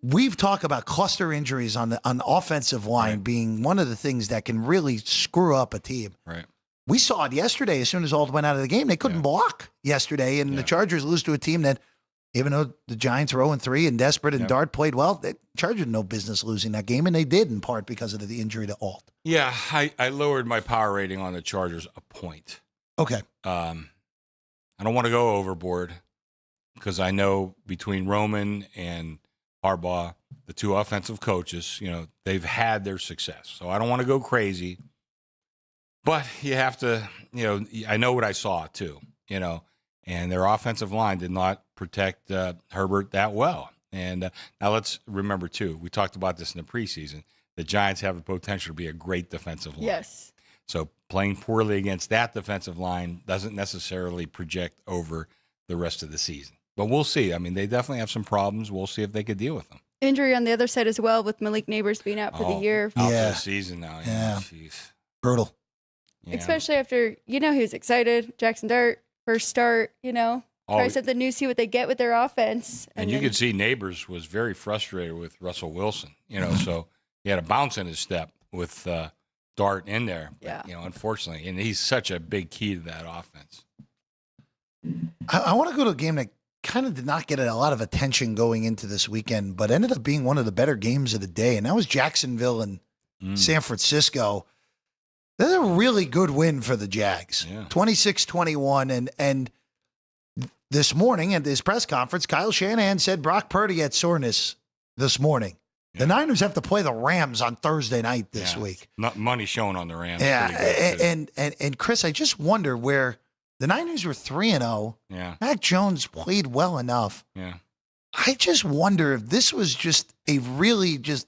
We've talked about cluster injuries on the offensive line being one of the things that can really screw up a team. Right. We saw it yesterday. As soon as Alt went out of the game, they couldn't block yesterday, and the Chargers lose to a team that, even though the Giants are 0-3 and desperate and Dart played well, the Chargers had no business losing that game, and they did in part because of the injury to Alt. Yeah, I lowered my power rating on the Chargers a point. Okay. I don't want to go overboard because I know between Roman and Harbaugh, the two offensive coaches, they've had their success. So I don't want to go crazy. But you have to, I know what I saw too, and their offensive line did not protect Herbert that well. And now let's remember too, we talked about this in the preseason, the Giants have the potential to be a great defensive line. Yes. So playing poorly against that defensive line doesn't necessarily project over the rest of the season. But we'll see. I mean, they definitely have some problems. We'll see if they could deal with them. Injury on the other side as well with Malik Neighbors being out for the year. Out for the season now. Yeah. Jeez. Brutal. Yeah. Especially after, he was excited. Jackson Dart, first start, try something new, see what they get with their offense. And you could see Neighbors was very frustrated with Russell Wilson, so he had a bounce in his step with Dart in there. But, unfortunately, and he's such a big key to that offense. I want to go to a game that kind of did not get a lot of attention going into this weekend, but ended up being one of the better games of the day, and that was Jacksonville and San Francisco. That's a really good win for the Jags, 26-21. And this morning at this press conference, Kyle Shanahan said Brock Purdy had soreness this morning. Yeah. The Niners have to play the Rams on Thursday night this week. Not money shown on the Rams. Yeah, and Chris, I just wonder where the Niners were 3-0. Yeah, Mac Jones played well enough. Yeah, I just wonder if this was just a really just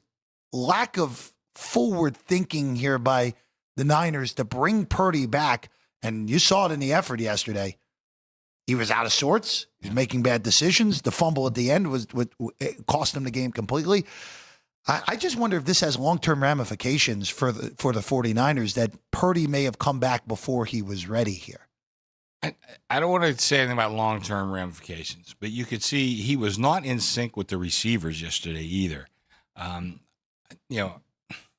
lack of forward thinking here by the Niners to bring Purdy back. And you saw it in the effort yesterday. He was out of sorts. He was making bad decisions. The fumble at the end it cost him the game completely. I just wonder if this has long-term ramifications for the 49ers, that Purdy may have come back before he was ready here. I don't want to say anything about long-term ramifications, but you could see he was not in sync with the receivers yesterday either.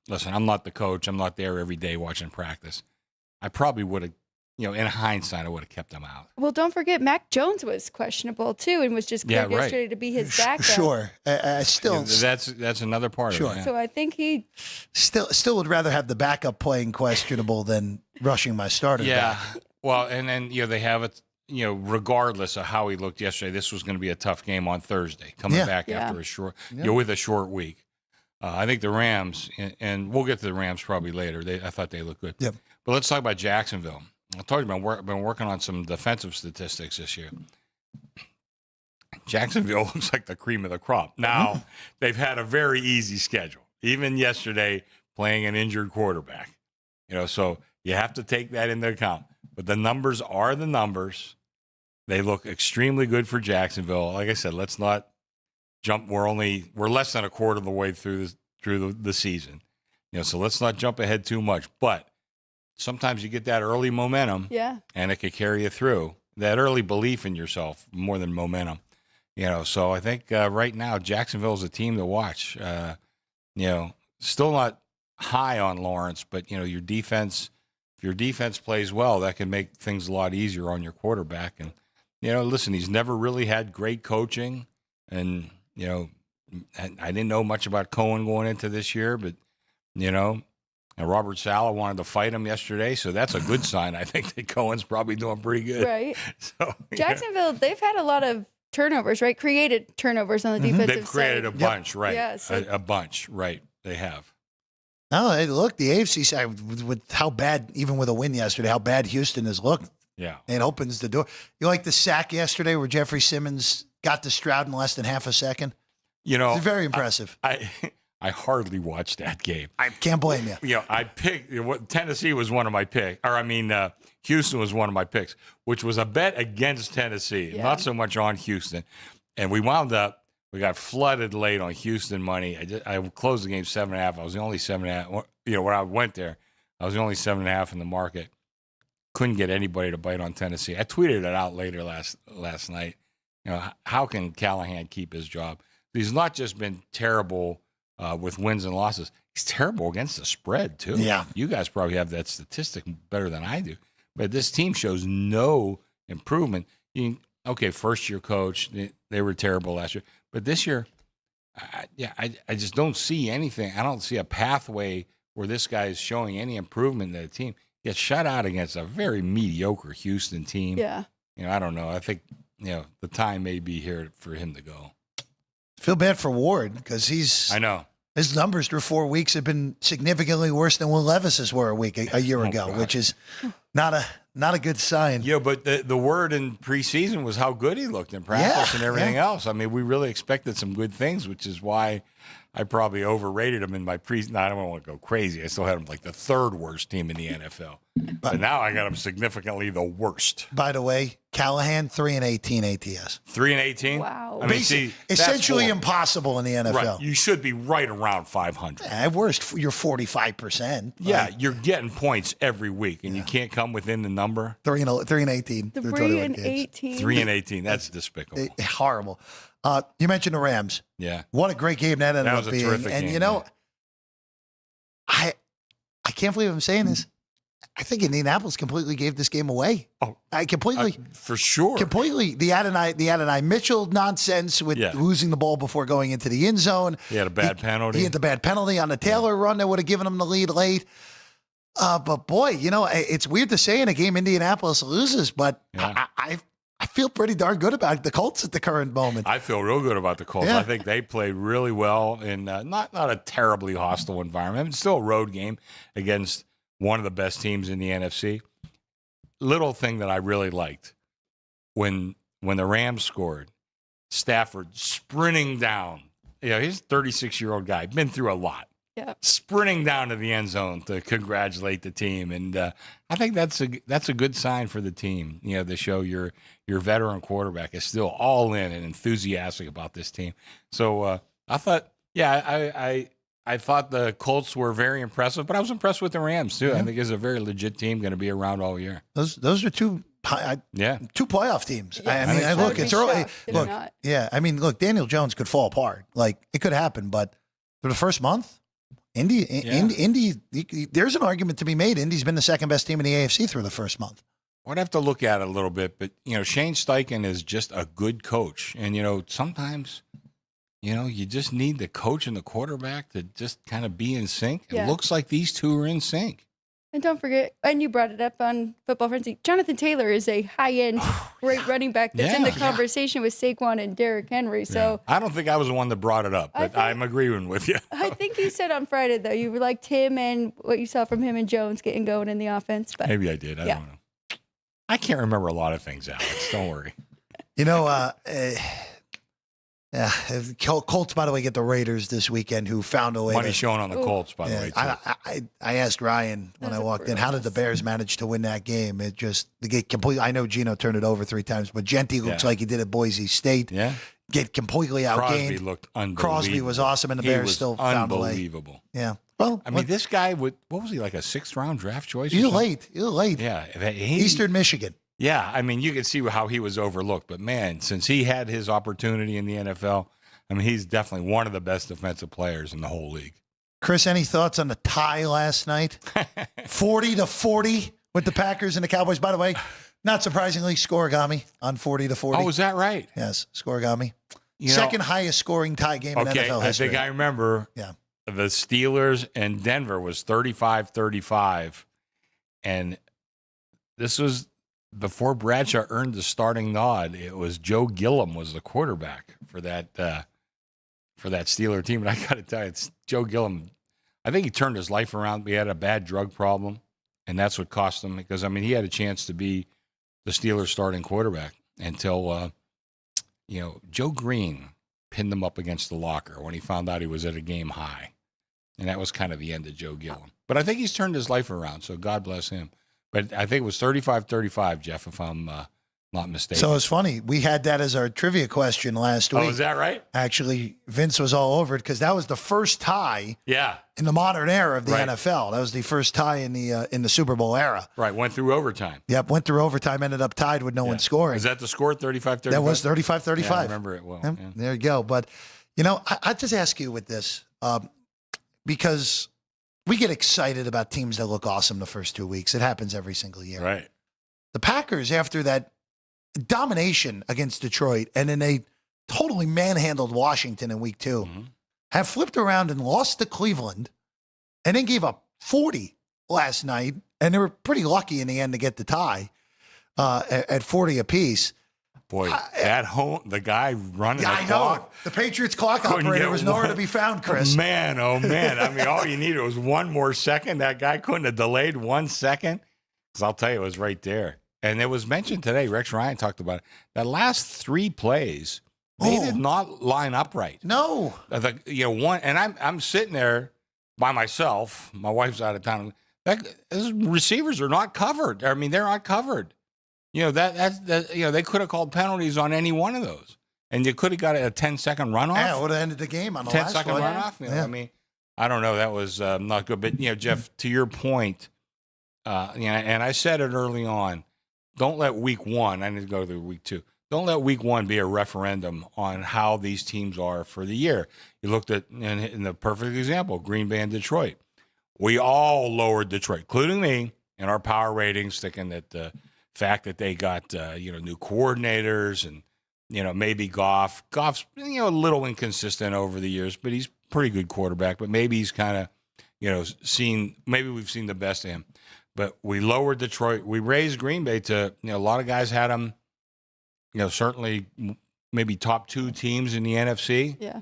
Listen, I'm not the coach. I'm not there every day watching practice. I probably would have, in hindsight, I would have kept him out. Well, don't forget, Mac Jones was questionable too, and was just cleared yesterday to be his backup. Sure, still, that's another part of it. So I think he still would rather have the backup playing questionable than rushing my starter. Yeah, back. Well, and then they have it. Regardless of how he looked yesterday, this was going to be a tough game on Thursday, coming back after a short, with a short week. I think the Rams, and we'll get to the Rams probably later. I thought they looked good. Yep. But let's talk about Jacksonville. I told you I've been working on some defensive statistics this year. Jacksonville looks like the cream of the crop. Now, they've had a very easy schedule, even yesterday playing an injured quarterback. So you have to take that into account. But the numbers are the numbers. They look extremely good for Jacksonville. Like I said, let's not jump. We're less than a quarter of the way through the season. So let's not jump ahead too much. But sometimes you get that early momentum, and it could carry you through. That early belief in yourself more than momentum. So I think right now Jacksonville is a team to watch. Still not high on Lawrence, but your defense. If your defense plays well, that can make things a lot easier on your quarterback. And listen, he's never really had great coaching, and I didn't know much about Cohen going into this year, but and Robert Saleh wanted to fight him yesterday, so that's a good sign. I think that Cohen's probably doing pretty good. Right. So Jacksonville, they've had a lot of turnovers, right? Created turnovers on the defensive side. They've created a bunch, right? Yeah, so a bunch, right? They have. No, hey, look, the AFC side, with how bad, even with a win yesterday, how bad Houston has looked. Yeah. It opens the door. You like the sack yesterday where Jeffrey Simmons got to Stroud in less than half a second? It's very impressive. I hardly watched that game. I can't blame you. I picked Tennessee was one of my picks, Houston was one of my picks, which was a bet against Tennessee, not so much on Houston. And we got flooded late on Houston money. I closed the game 7.5. I was the only 7.5. When I went there, I was the only 7.5 in the market. Couldn't get anybody to bite on Tennessee. I tweeted it out later last night. How can Callahan keep his job? He's not just been terrible with wins and losses. He's terrible against the spread, too. Yeah. You guys probably have that statistic better than I do. But this team shows no improvement. First-year coach, they were terrible last year. But this year, I just don't see anything. I don't see a pathway where this guy is showing any improvement in the team. Gets shut out against a very mediocre Houston team. Yeah. I don't know. I think, the time may be here for him to go. Feel bad for Ward because I know. His numbers through 4 weeks have been significantly worse than Will Levis's were a year ago, God. which is not a good sign. Yeah, but the word in preseason was how good he looked in practice and everything else. I mean, we really expected some good things, which is why I probably overrated him in my I don't want to go crazy. I still had him like the third worst team in the NFL. But now I got him significantly the worst. By the way, Callahan, 3-18 ATS. 3-18? Wow. I mean, see, essentially impossible in the NFL. Right. You should be right around 500. At worst, you're 45%. Yeah, you're getting points every week, and you can't come within the number. 3-18. 3-18. 3-18. That's despicable. Horrible. You mentioned the Rams. Yeah. What a great game that ended was up a being. terrific And game, I can't believe I'm saying this. I think Indianapolis completely gave this game away. Oh, I completely, for sure. completely. The Adonai Mitchell nonsense with losing the ball before going into the end zone. He had a bad penalty. He had the bad penalty on the Taylor run that would have given him the lead late. But boy, it's weird to say in a game Indianapolis loses, but I feel pretty darn good about the Colts at the current moment. I feel real good about the Colts. Yeah. I think they played really well in not a terribly hostile environment. It's still a road game against one of the best teams in the NFC. Little thing that I really liked when the Rams scored, Stafford sprinting down. He's a 36-year-old guy, been through a lot. Yeah. Sprinting down to the end zone to congratulate the team, and I think that's a good sign for the team. To show your veteran quarterback is still all in and enthusiastic about this team. So I thought, I thought the Colts were very impressive, but I was impressed with the Rams too. I think it's a very legit team, going to be around all year. Those are two playoff teams. Yeah. Look, it's early. Look, Daniel Jones could fall apart. Like it could happen, but for the first month. Indy, there's an argument to be made. Indy's been the second best team in the AFC through the first month. I'd have to look at it a little bit, but Shane Steichen is just a good coach, and sometimes, you just need the coach and the quarterback to just kind of be in sync. It looks like these two are in sync. And don't forget, and you brought it up on Football Frenzy, Jonathan Taylor is a high-end, great running back that's in the conversation with Saquon and Derrick Henry. So I don't think I was the one that brought it up, but I'm agreeing with you. I think you said on Friday, though, you liked him and what you saw from him and Jones getting going in the offense. But maybe I did. I don't know. I can't remember a lot of things, Alex. Don't worry. Yeah, Colts, by the way, get the Raiders this weekend, who found a way. Money showing on the Colts, by the way. Too. I asked Ryan when I walked in, how did the Bears manage to win that game? It just the get completely. I know Gino turned it over 3 times, but Genty looks like he did at Boise State. Yeah, get completely outgained. Crosby looked unbelievable. Crosby was awesome, and the Bears still found a way. Unbelievable. Yeah. Well, I mean, this guy what was he, like a 6th round draft choice? You're late. Yeah, Eastern Michigan. Yeah, I mean, you could see how he was overlooked, but man, since he had his opportunity in the NFL. I mean, he's definitely one of the best defensive players in the whole league. Chris, any thoughts on the tie last night? 40-40 with the Packers and the Cowboys. By the way, not surprisingly, scorigami on 40-40. Oh, is that right? Yes, scorigami. Second highest scoring tie game in NFL history. I think I remember. Yeah. The Steelers and Denver was 35-35, and this was before Bradshaw earned the starting nod. It was Joe Gilliam was the quarterback for that Steeler team. And I got to tell you, it's Joe Gilliam. I think he turned his life around. He had a bad drug problem, and that's what cost him. Because, I mean, he had a chance to be the Steelers starting quarterback until, Joe Green pinned him up against the locker when he found out he was at a game high. And that was kind of the end of Joe Gilliam. But I think he's turned his life around, so God bless him. But I think it was 35-35, Jeff, if I'm not mistaken. So it's funny. We had that as our trivia question last week. Oh, is that right? Actually, Vince was all over it because that was the first tie in the modern era of the NFL. That was the first tie in the Super Bowl era. Right, went through overtime. Yep, went through overtime, ended up tied with no one scoring. Is that the score, 35-35? That was 35-35. Yeah, I remember it well. Yeah. There you go. But, I just ask you with this, because we get excited about teams that look awesome the first 2 weeks. It happens every single year. Right. The Packers, after that domination against Detroit, and then they totally manhandled Washington in week 2, have flipped around and lost to Cleveland, and then gave up 40 last night, and they were pretty lucky in the end to get the tie at 40 apiece. Boy, at home, the guy running the clock. Know. The Patriots clock operator was nowhere to be found, Chris. Man, oh, man. I mean, all you needed was one more second. That guy couldn't have delayed 1 second. Because I'll tell you, it was right there. And it was mentioned today, Rex Ryan talked about it, that last 3 plays, they did not line up right. No. One, and I'm sitting there by myself. My wife's out of town. Those receivers are not covered. I mean, they're not covered. They could have called penalties on any one of those. And you could have got a 10-second runoff. Yeah, it would have ended the game on the last 10-second one. runoff. I mean, I don't know. That was not good. But, Jeff, to your point, and I said it early on, don't let week 1, I need to go to week 2, don't let week 1 be a referendum on how these teams are for the year. You looked at, in the perfect example, Green Bay and Detroit. We all lowered Detroit, including me, in our power ratings, thinking that the fact that they got, new coordinators and, maybe Goff's, a little inconsistent over the years, but he's a pretty good quarterback. But maybe he's kind of, maybe we've seen the best of him. But we lowered Detroit. We raised Green Bay to, a lot of guys had them, certainly maybe top 2 teams in the NFC. Yeah.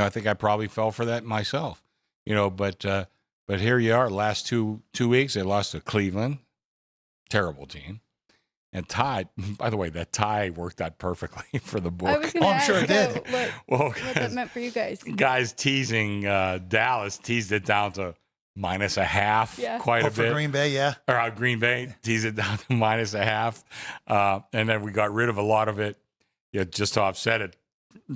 I think I probably fell for that myself, but here you are, last two weeks, they lost to Cleveland, terrible team. And tied. By the way, that tie worked out perfectly for the book. I was going to ask sure it did. What that meant for you guys. Guys teasing Dallas teased it down to -0.5, quite a bit. For Green Bay, yeah. Or Green Bay teased it down to -0.5. And then we got rid of a lot of it. Just to offset it,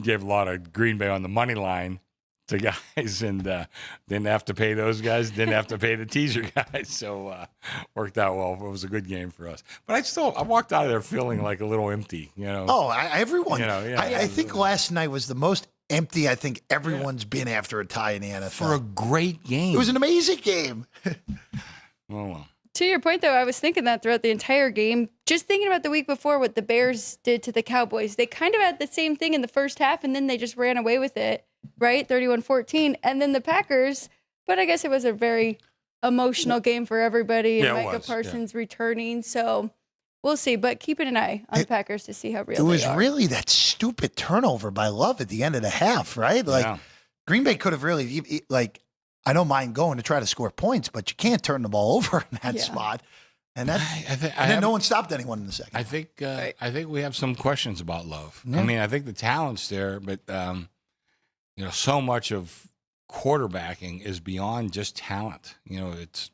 gave a lot of Green Bay on the money line to guys, and didn't have to pay those guys, didn't have to pay the teaser guys. So worked out well. It was a good game for us. But I walked out of there feeling like a little empty, Oh, everyone. I think last night was the most empty I think everyone's been after a tie in the NFL. For a great game. It was an amazing game. Well. To your point, though, I was thinking that throughout the entire game, just thinking about the week before, what the Bears did to the Cowboys. They kind of had the same thing in the first half, and then they just ran away with it, right? 31-14. And then the Packers, but I guess it was a very emotional game for everybody, and Micah Parsons returning. So we'll see, but keeping an eye on the Packers to see how real they are. It was really that stupid turnover by Love at the end of the half, right? Like, Green Bay could have really, I don't mind going to try to score points, but you can't turn the ball over in that spot. And then no one stopped anyone in the second. I think we have some questions about Love. I mean, I think the talent's there, but so much of quarterbacking is beyond just talent. It's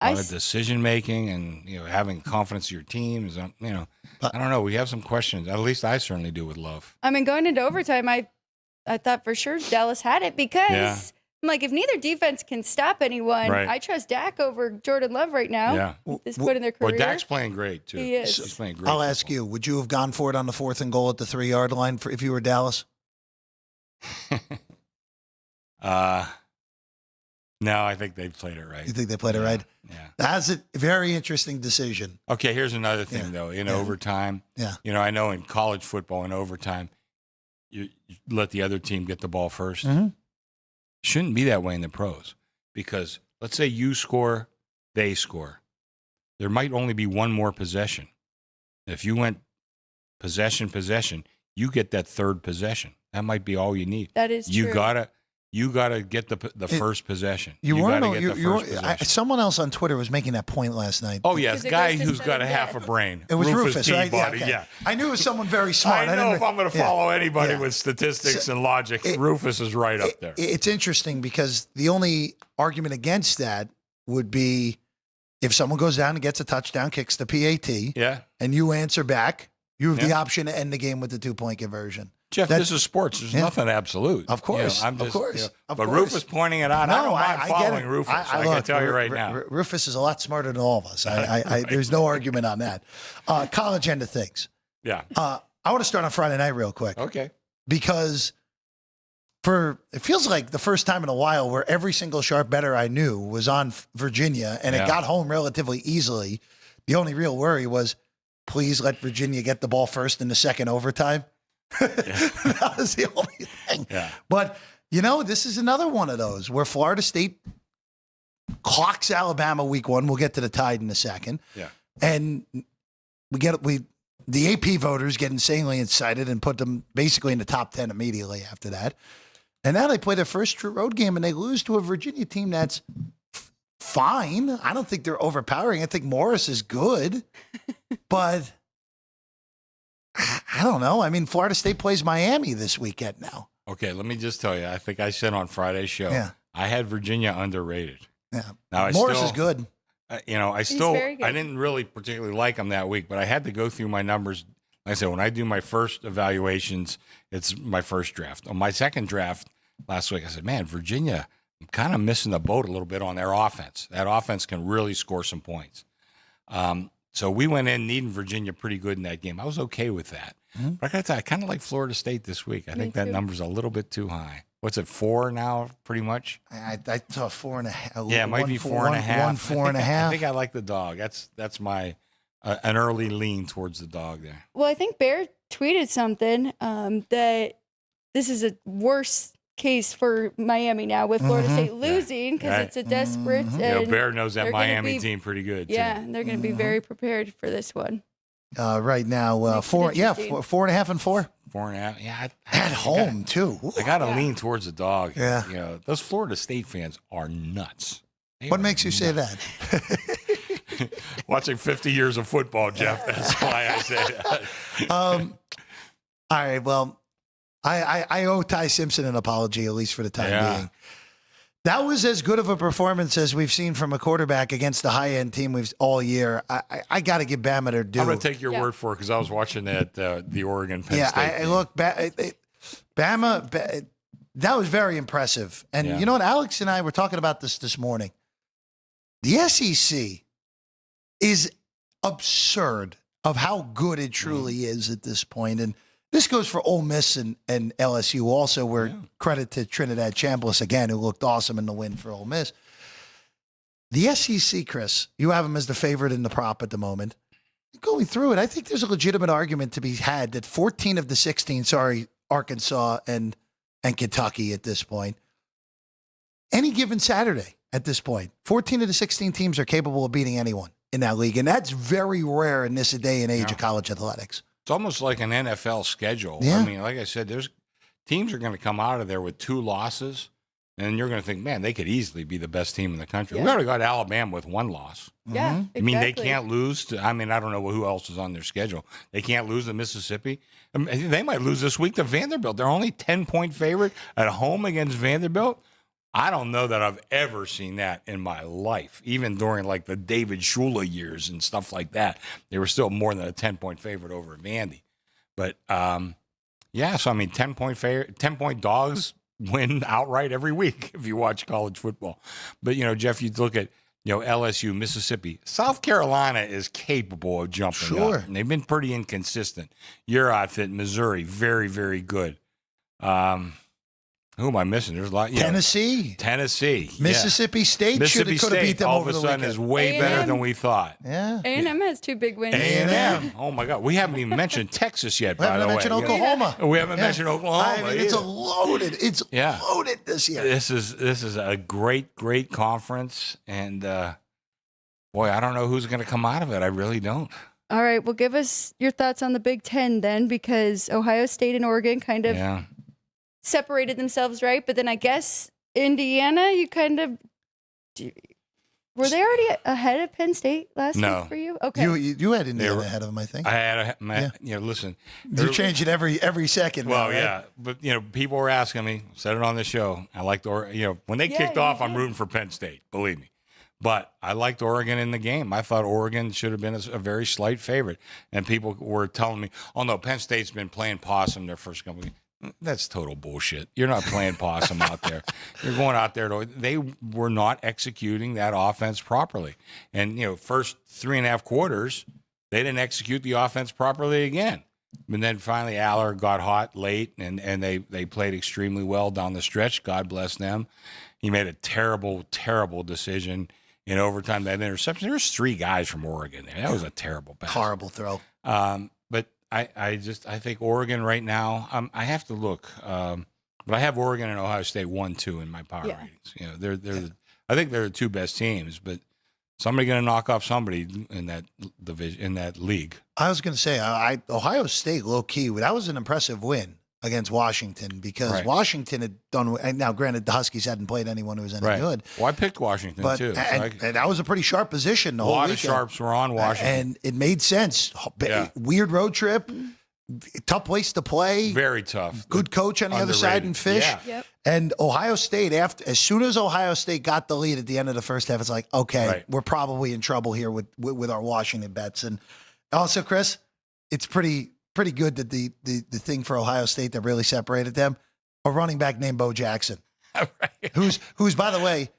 a lot of decision making and having confidence in your team. Is I don't know. We have some questions. At least I certainly do with Love. I mean, going into overtime, I thought for sure Dallas had it because I'm like, if neither defense can stop anyone, I trust Dak over Jordan Love right now. Yeah. At this point in their career. Well, Dak's playing great too. He is. He's playing great. I'll ask you: would you have gone for it on the 4th and goal at the 3-yard line if you were Dallas? No, I think they played it right. You think they played it right? Yeah. That's a very interesting decision. Okay, here's another thing though. In overtime, I know in college football in overtime, you let the other team get the ball 1st. Mm-hmm. Shouldn't be that way in the pros, because let's say you score, they score. There might only be one more possession. If you went possession, you get that 3rd possession. That might be all you need. That is true. You gotta get the first possession. You gotta weren't. get the first possession. Someone else on Twitter was making that point last night. Oh yes, guy who's got a half a brain. It was Rufus, right? Peabody, Okay. yeah. I knew it was someone very smart. I know if I'm going to follow anybody with statistics So, and logic, Rufus is right up there. It's interesting because the only argument against that would be if someone goes down and gets a touchdown, kicks the PAT, and you answer back, you have the option to end the game with the 2-point conversion. Jeff, this is sports. There's nothing absolute. Of course. Of course. But Rufus pointing it out, I don't mind following Rufus. I can tell you right now. Rufus is a lot smarter than all of us. There's no argument on that. College end of things. Yeah. I want to start on Friday night real quick. Okay. Because it feels like the first time in a while where every single sharp bettor I knew was on Virginia, and it got home relatively easily. The only real worry was, please let Virginia get the ball first in the second overtime. That was the only thing. Yeah. But, this is another one of those where Florida State clocks Alabama week 1. We'll get to the Tide in a second. Yeah. And the AP voters get insanely excited and put them basically in the top 10 immediately after that. And now they play their first true road game and they lose to a Virginia team that's fine. I don't think they're overpowering. I think Morris is good. But I don't know. I mean, Florida State plays Miami this weekend now. Okay, let me just tell you. I think I said on Friday's show, I had Virginia underrated. Yeah. Now, Morris is good. I very good. didn't really particularly like him that week, but I had to go through my numbers. Like I said, when I do my first evaluations, it's my first draft. On my second draft last week, I said, man, Virginia, I'm kind of missing the boat a little bit on their offense. That offense can really score some points. So we went in needing Virginia pretty good in that game. I was okay with that. Mm-hmm. But I got to tell you, I kind of like Florida State this week. I think that number's a little bit too high. What's it, 4 now, pretty much? I thought 4.5. Yeah, it might be 4.5. 4.5. I think I like the dog. That's my an early lean towards the dog there. Well, I think Bear tweeted something that this is a worse case for Miami now with Florida State losing because it's a desperate. And Bear knows that Miami team pretty good. Yeah, too. and they're going to be very prepared for this one. Right now, 4.5 and 4. 4.5. Yeah, at home too. I got to lean towards the dog. Yeah, those Florida State fans are nuts. What makes you say that? Watching 50 years of football, Jeff. That's why I say that. All right. Well, I owe Ty Simpson an apology, at least for the time being. That was as good of a performance as we've seen from a quarterback against the high-end team we've all year. I got to give Bama their due. I'm going to take your word for it because I was watching that the Oregon Penn State I look, Bama, that was very impressive. And you know what? Alex and I were talking about this morning. The SEC is absurd of how good it truly is at this point. And this goes for Ole Miss and LSU also, where credit to Trinidad Chambliss again, who looked awesome in the win for Ole Miss. The SEC, Chris, you have them as the favorite in the prop at the moment. Going through it, I think there's a legitimate argument to be had that 14 of the 16, Arkansas and Kentucky at this point, any given Saturday at this point, 14 of the 16 teams are capable of beating anyone in that league. And that's very rare in this day and age of college athletics. It's almost like an NFL schedule. Yeah. I mean, like I said, teams are going to come out of there with 2 losses, And you're going to think, man, they could easily be the best team in the country. Yeah. We already got Alabama with 1 loss. Yeah, I mean, they exactly. can't lose to, I mean, I don't know who else is on their schedule. They can't lose to Mississippi. I mean, they might lose this week to Vanderbilt. They're only 10-point favorite at home against Vanderbilt. I don't know that I've ever seen that in my life, even during like the David Shula years and stuff like that. They were still more than a 10-point favorite over Vandy. But, yeah, so I mean, 10-point dogs win outright every week if you watch college football. But, Jeff, you look at, LSU, Mississippi. South Carolina is capable of jumping up. And they've been pretty inconsistent. Your outfit, Missouri, very, very good. Who am I missing? There's a lot. Tennessee. Mississippi State could have beat them all over of a the sudden weekend. is way better than we thought. Yeah. A&M has 2 big wins. A&M. Oh, my God. We haven't even mentioned Texas yet, We by the haven't way. mentioned Oklahoma. We haven't mentioned Oklahoma. I mean, it's loaded this year. This is a great conference. And, boy, I don't know who's going to come out of it. I really don't. All right. Well, give us your thoughts on the Big Ten then, because Ohio State and Oregon kind of separated themselves, right? But then I guess Indiana, you kind of were they already ahead of Penn State last week for you? Okay, you had Indiana ahead of them, I think. I had listen, you change it every second. Well, now, right? yeah, but people were asking me. Said it on the show. I liked when they kicked off, I'm rooting for Penn State. Believe me. But I liked Oregon in the game. I thought Oregon should have been a very slight favorite. And people were telling me, oh, no, Penn State's been playing possum their first couple of games. That's total bullshit. You're not playing possum out there. You're going out there. They were not executing that offense properly. And, first 3.5 quarters, they didn't execute the offense properly again. And then finally, Aller got hot late, and they played extremely well down the stretch. God bless them. He made a terrible, terrible decision in overtime. That interception. There was 3 guys from Oregon there. That was a terrible pass. Horrible throw. But I think Oregon right now. I have to look, but I have Oregon and Ohio State 1-2 in my power ratings. They're I think they're the 2 best teams, but somebody's going to knock off somebody in that division, in that league. I was going to say Ohio State low key. That was an impressive win against Washington because Washington had done. And now, granted, the Huskies hadn't played anyone who was any good. Well, I picked Washington too, and that was a pretty sharp position. A lot of sharps were on Washington, and it made sense. Weird road trip, tough place to play, very tough. Good coach on the other side in Fish. Yeah. Yep. And Ohio State, as soon as Ohio State got the lead at the end of the first half, it's like, okay, we're probably in trouble here with our Washington bets. And also, Chris, it's pretty good that the thing for Ohio State that really separated them, a running back named Bo Jackson, who's by the way,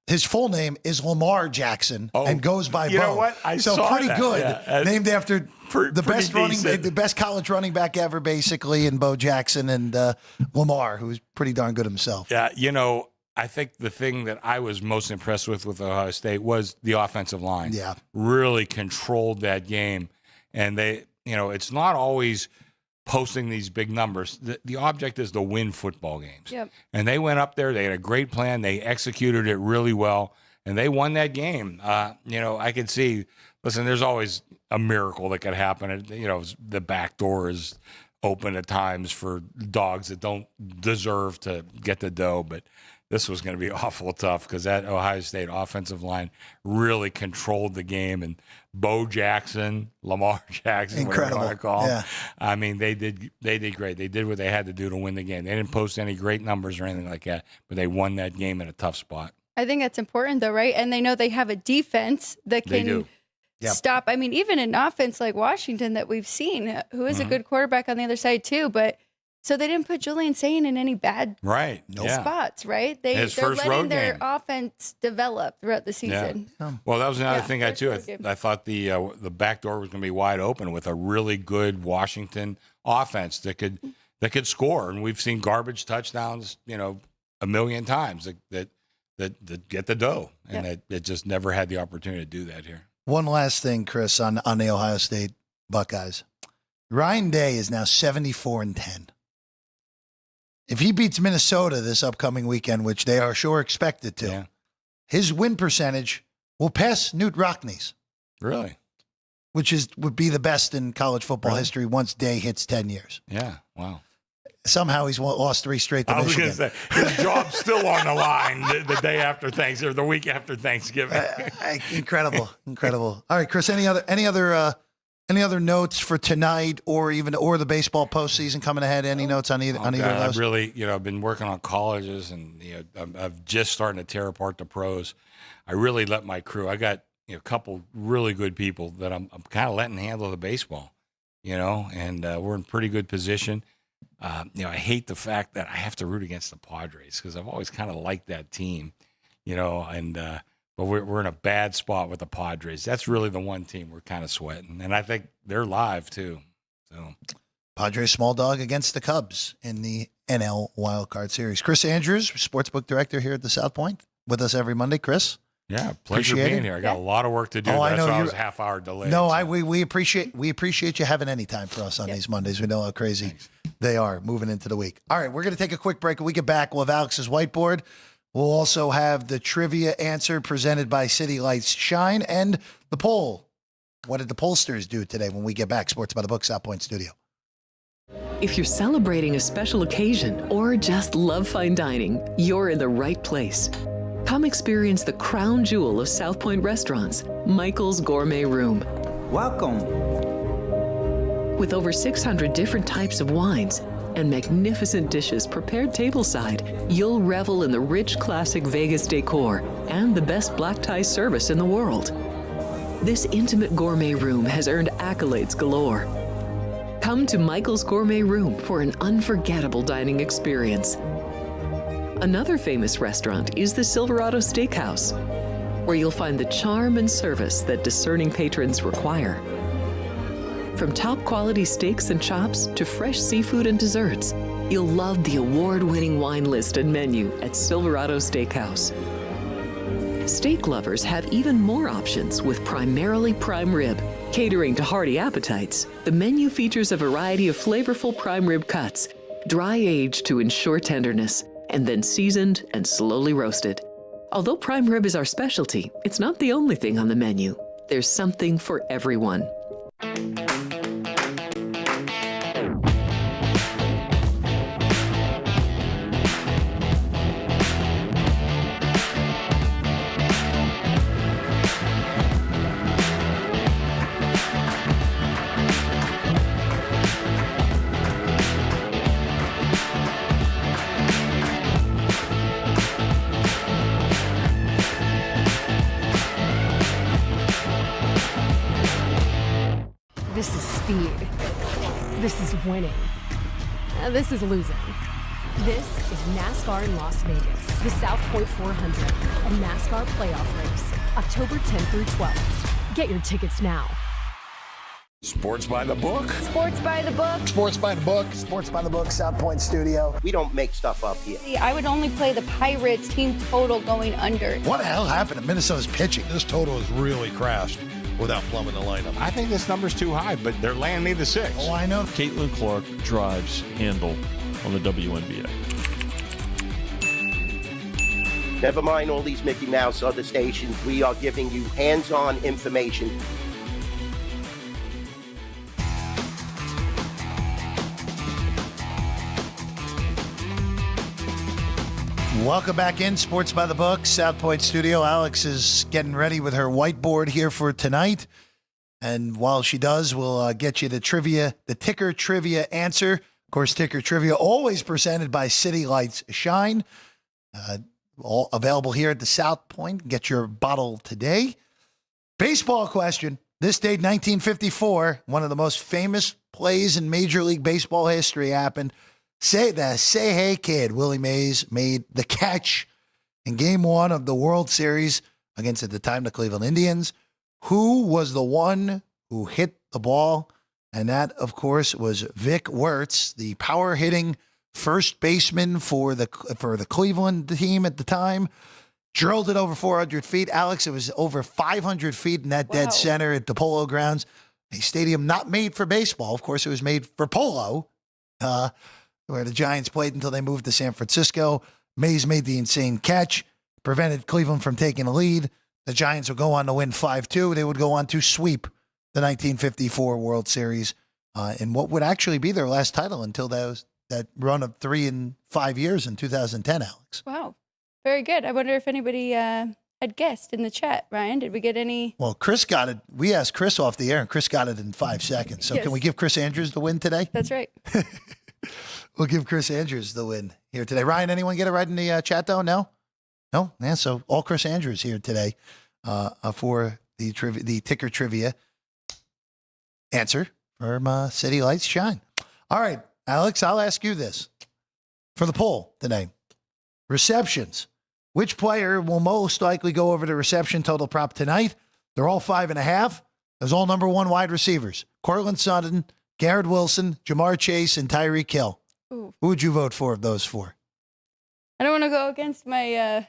his full name is Lamar Jackson and goes by Bo. You know what? I saw pretty that. good, Yeah. named after the best college running back ever, basically, and Bo Jackson and Lamar, who's pretty darn good himself. Yeah, I think the thing that I was most impressed with Ohio State was the offensive line. Yeah, really controlled that game, and they. It's not always posting these big numbers. The object is to win football games. Yep. And they went up there. They had a great plan. They executed it really well, and they won that game. I could see, listen, there's always a miracle that could happen. The back door is open at times for dogs that don't deserve to get the dough, but this was going to be awful tough because that Ohio State offensive line really controlled the game. And Bo Jackson, Lamar Jackson, incredible. Whatever you want to call him. Yeah. I mean, they did great. They did what they had to do to win the game. They didn't post any great numbers or anything like that, but they won that game in a tough spot. I think that's important, though, right? And they know they have a defense that can stop. I mean, even an offense like Washington that we've seen, who is a good quarterback on the other side, too, but. So they didn't put Julian Sain in any bad spots, right? They're letting their offense develop throughout the season. Yeah. Well, that was another thing I thought the back door was going to be wide open with a really good Washington offense that could score, and we've seen garbage touchdowns, a million times that get the dough, and it just never had the opportunity to do that here. One last thing, Chris, on the Ohio State Buckeyes. Ryan Day is now 74-10. If he beats Minnesota this upcoming weekend, which they are sure expected to, his win percentage will pass Newt Rockney's. Really? Which would be the best in college football history once Day hits 10 years. Yeah, wow. Somehow he's lost 3 straight to I was Michigan. going to say, his job's still on the line the day after Thanksgiving, or the week after Thanksgiving. Incredible. All right, Chris, any other notes for tonight or the baseball postseason coming ahead? Any notes on either of those? I've really, I've been working on colleges, and I'm just starting to tear apart the pros. I really let my crew. I got a couple really good people that I'm kind of letting handle the baseball. And we're in pretty good position. I hate the fact that I have to root against the Padres because I've always kind of liked that team. But we're in a bad spot with the Padres. That's really the one team we're kind of sweating. And I think they're live too. So Padres small dog against the Cubs in the NL Wild Card Series. Chris Andrews, sportsbook director here at the South Point, with us every Monday. Chris? Yeah, pleasure being here. I got a lot of work to do. I That's know why I was a half hour delayed. No, so. we appreciate you having any time for us on these Mondays. We know how crazy they are moving into the week. All right, we're going to take a quick break. When we get back, we'll have Alex's whiteboard. We'll also have the trivia answer presented by City Lights Shine and the poll. What did the pollsters do today when we get back? Sports by the Book, South Point Studio. If you're celebrating a special occasion or just love fine dining, you're in the right place. Come experience the crown jewel of South Point restaurants, Michael's Gourmet Room. Welcome. With over 600 different types of wines and magnificent dishes prepared tableside, you'll revel in the rich classic Vegas decor and the best black tie service in the world. This intimate gourmet room has earned accolades galore. Come to Michael's Gourmet Room for an unforgettable dining experience. Another famous restaurant is the Silverado Steakhouse, where you'll find the charm and service that discerning patrons require. From top quality steaks and chops to fresh seafood and desserts, you'll love the award-winning wine list and menu at Silverado Steakhouse. Steak lovers have even more options with primarily prime rib. Catering to hearty appetites, the menu features a variety of flavorful prime rib cuts, dry-aged to ensure tenderness, and then seasoned and slowly roasted. Although prime rib is our specialty, it's not the only thing on the menu. There's something for everyone. This is speed. This is winning. This is losing. This is NASCAR in Las Vegas, the South Point 400, a NASCAR playoff race, October 10th through 12th. Get your tickets now. Sports by the book. Sports by the book. Sports by the Book. Sports by the Book, South Point Studio. We don't make stuff up here. I would only play the Pirates team total going under. What the hell happened to Minnesota's pitching? This total has really crashed without plumbing the lineup. I think this number's too high, but they're laying me the 6. Oh, I know. Caitlin Clark drives handle on the WNBA. Never mind all these Mickey Mouse other stations. We are giving you hands-on information. Welcome back in Sports by the Book, South Point Studio. Alex is getting ready with her whiteboard here for tonight. And while she does, we'll get you the ticker trivia answer. Of course, ticker trivia always presented by City Lights Shine. All available here at the South Point. Get your bottle today. Baseball question. This date, 1954, one of the most famous plays in Major League Baseball history happened. Say Hey Kid, Willie Mays, made the catch in Game 1 of the World Series against, at the time, the Cleveland Indians. Who was the one who hit the ball? And that, of course, was Vic Wertz, the power-hitting first baseman for the Cleveland team at the time. Drilled it over 400 feet. Alex, it was over 500 feet in that dead center at the Polo Grounds, a stadium not made for baseball. Of course, it was made for polo, where the Giants played until they moved to San Francisco. Mays made the insane catch, prevented Cleveland from taking a lead. The Giants would go on to win 5-2. They would go on to sweep the 1954 World Series in what would actually be their last title until that run of 3 and 5 years in 2010, Alex. Wow. Very good. I wonder if anybody had guessed in the chat, Ryan. Did we get any? Well, Chris got it. We asked Chris off the air, and Chris got it in 5 seconds. So Yes. can we give Chris Andrews the win today? That's right. We'll give Chris Andrews the win here today. Ryan, anyone get it right in the chat, though? No? No? Yeah, so all Chris Andrews here today for the ticker trivia answer from City Lights Shine. All right, Alex, I'll ask you this. For the poll today, receptions. Which player will most likely go over the reception total prop tonight? They're all 5.5. There's all number 1 wide receivers. Cortland Sutton, Garrett Wilson, Jamar Chase, and Tyreek Hill. Ooh. Who would you vote for of those 4? I don't want to go against my,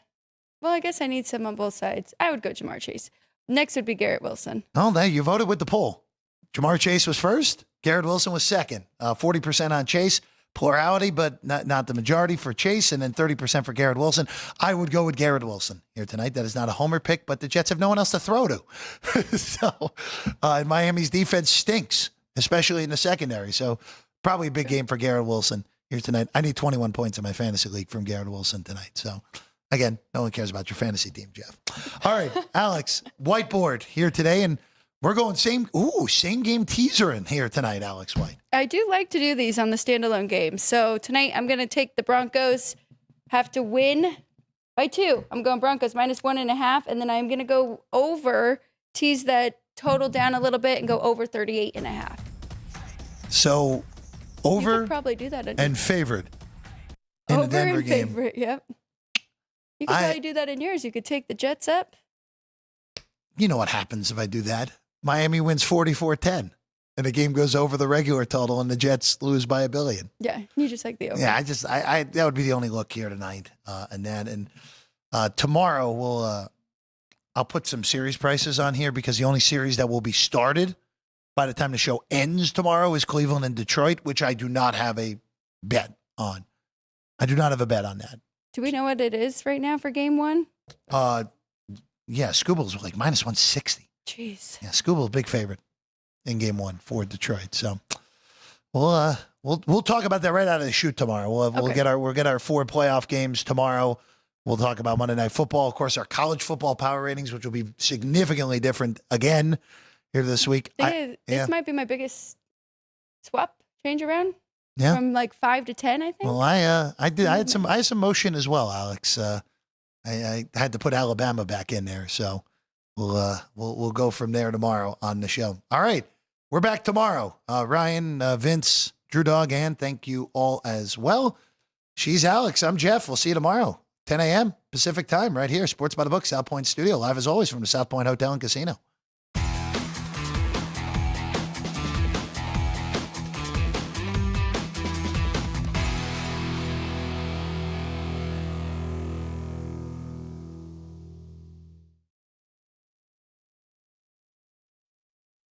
well, I guess I need some on both sides. I would go Jamar Chase. Next would be Garrett Wilson. Oh, there you voted with the poll. Jamar Chase was first. Garrett Wilson was second. 40% on Chase. Plurality, but not the majority for Chase, and then 30% for Garrett Wilson. I would go with Garrett Wilson here tonight. That is not a homer pick, but the Jets have no one else to throw to. So, and Miami's defense stinks, especially in the secondary. So, probably a big game for Garrett Wilson here tonight. I need 21 points in my fantasy league from Garrett Wilson tonight. So, again, no one cares about your fantasy team, Jeff. All right, Alex, whiteboard here today, and we're going same game teaser in here tonight, Alex White. I do like to do these on the standalone games. So tonight I'm going to take the Broncos, have to win by 2. I'm going Broncos minus 1.5, and then I'm going to go over, tease that total down a little bit, and go over 38.5. So You over could probably do that. and favored in Over the Denver and game. favorite, yep. You could probably do that in yours. You could take the Jets up. You know what happens if I do that? Miami wins 44-10, and the game goes over the regular total, and the Jets lose by $1 billion. Yeah, you just like the over. Yeah, I that would be the only look here tonight, and tomorrow I'll put some series prices on here because the only series that will be started by the time the show ends tomorrow is Cleveland and Detroit, which I do not have a bet on. I do not have a bet on that. Do we know what it is right now for game 1? Yeah, Scooble's like minus 160. Jeez. Yeah, Scooble's big favorite in game 1 for Detroit. So we'll talk about that right out of the chute tomorrow. We'll get our 4 playoff games tomorrow. We'll talk about Monday Night Football, of course, our college football power ratings, which will be significantly different again here this week. This might be my bigged swap change around. Yeah. From like 5 to 10, I think. Well, I had some motion as well, Alex. I had to put Alabama back in there, so we'll go from there tomorrow on the show. All right, we're back tomorrow. Ryan, Vince, Drew Dog, and thank you all as well. She's Alex. I'm Jeff. We'll see you tomorrow, 10 a.m. Pacific time, right here, Sports by the Book, South Point Studio, live as always from the South Point Hotel and Casino.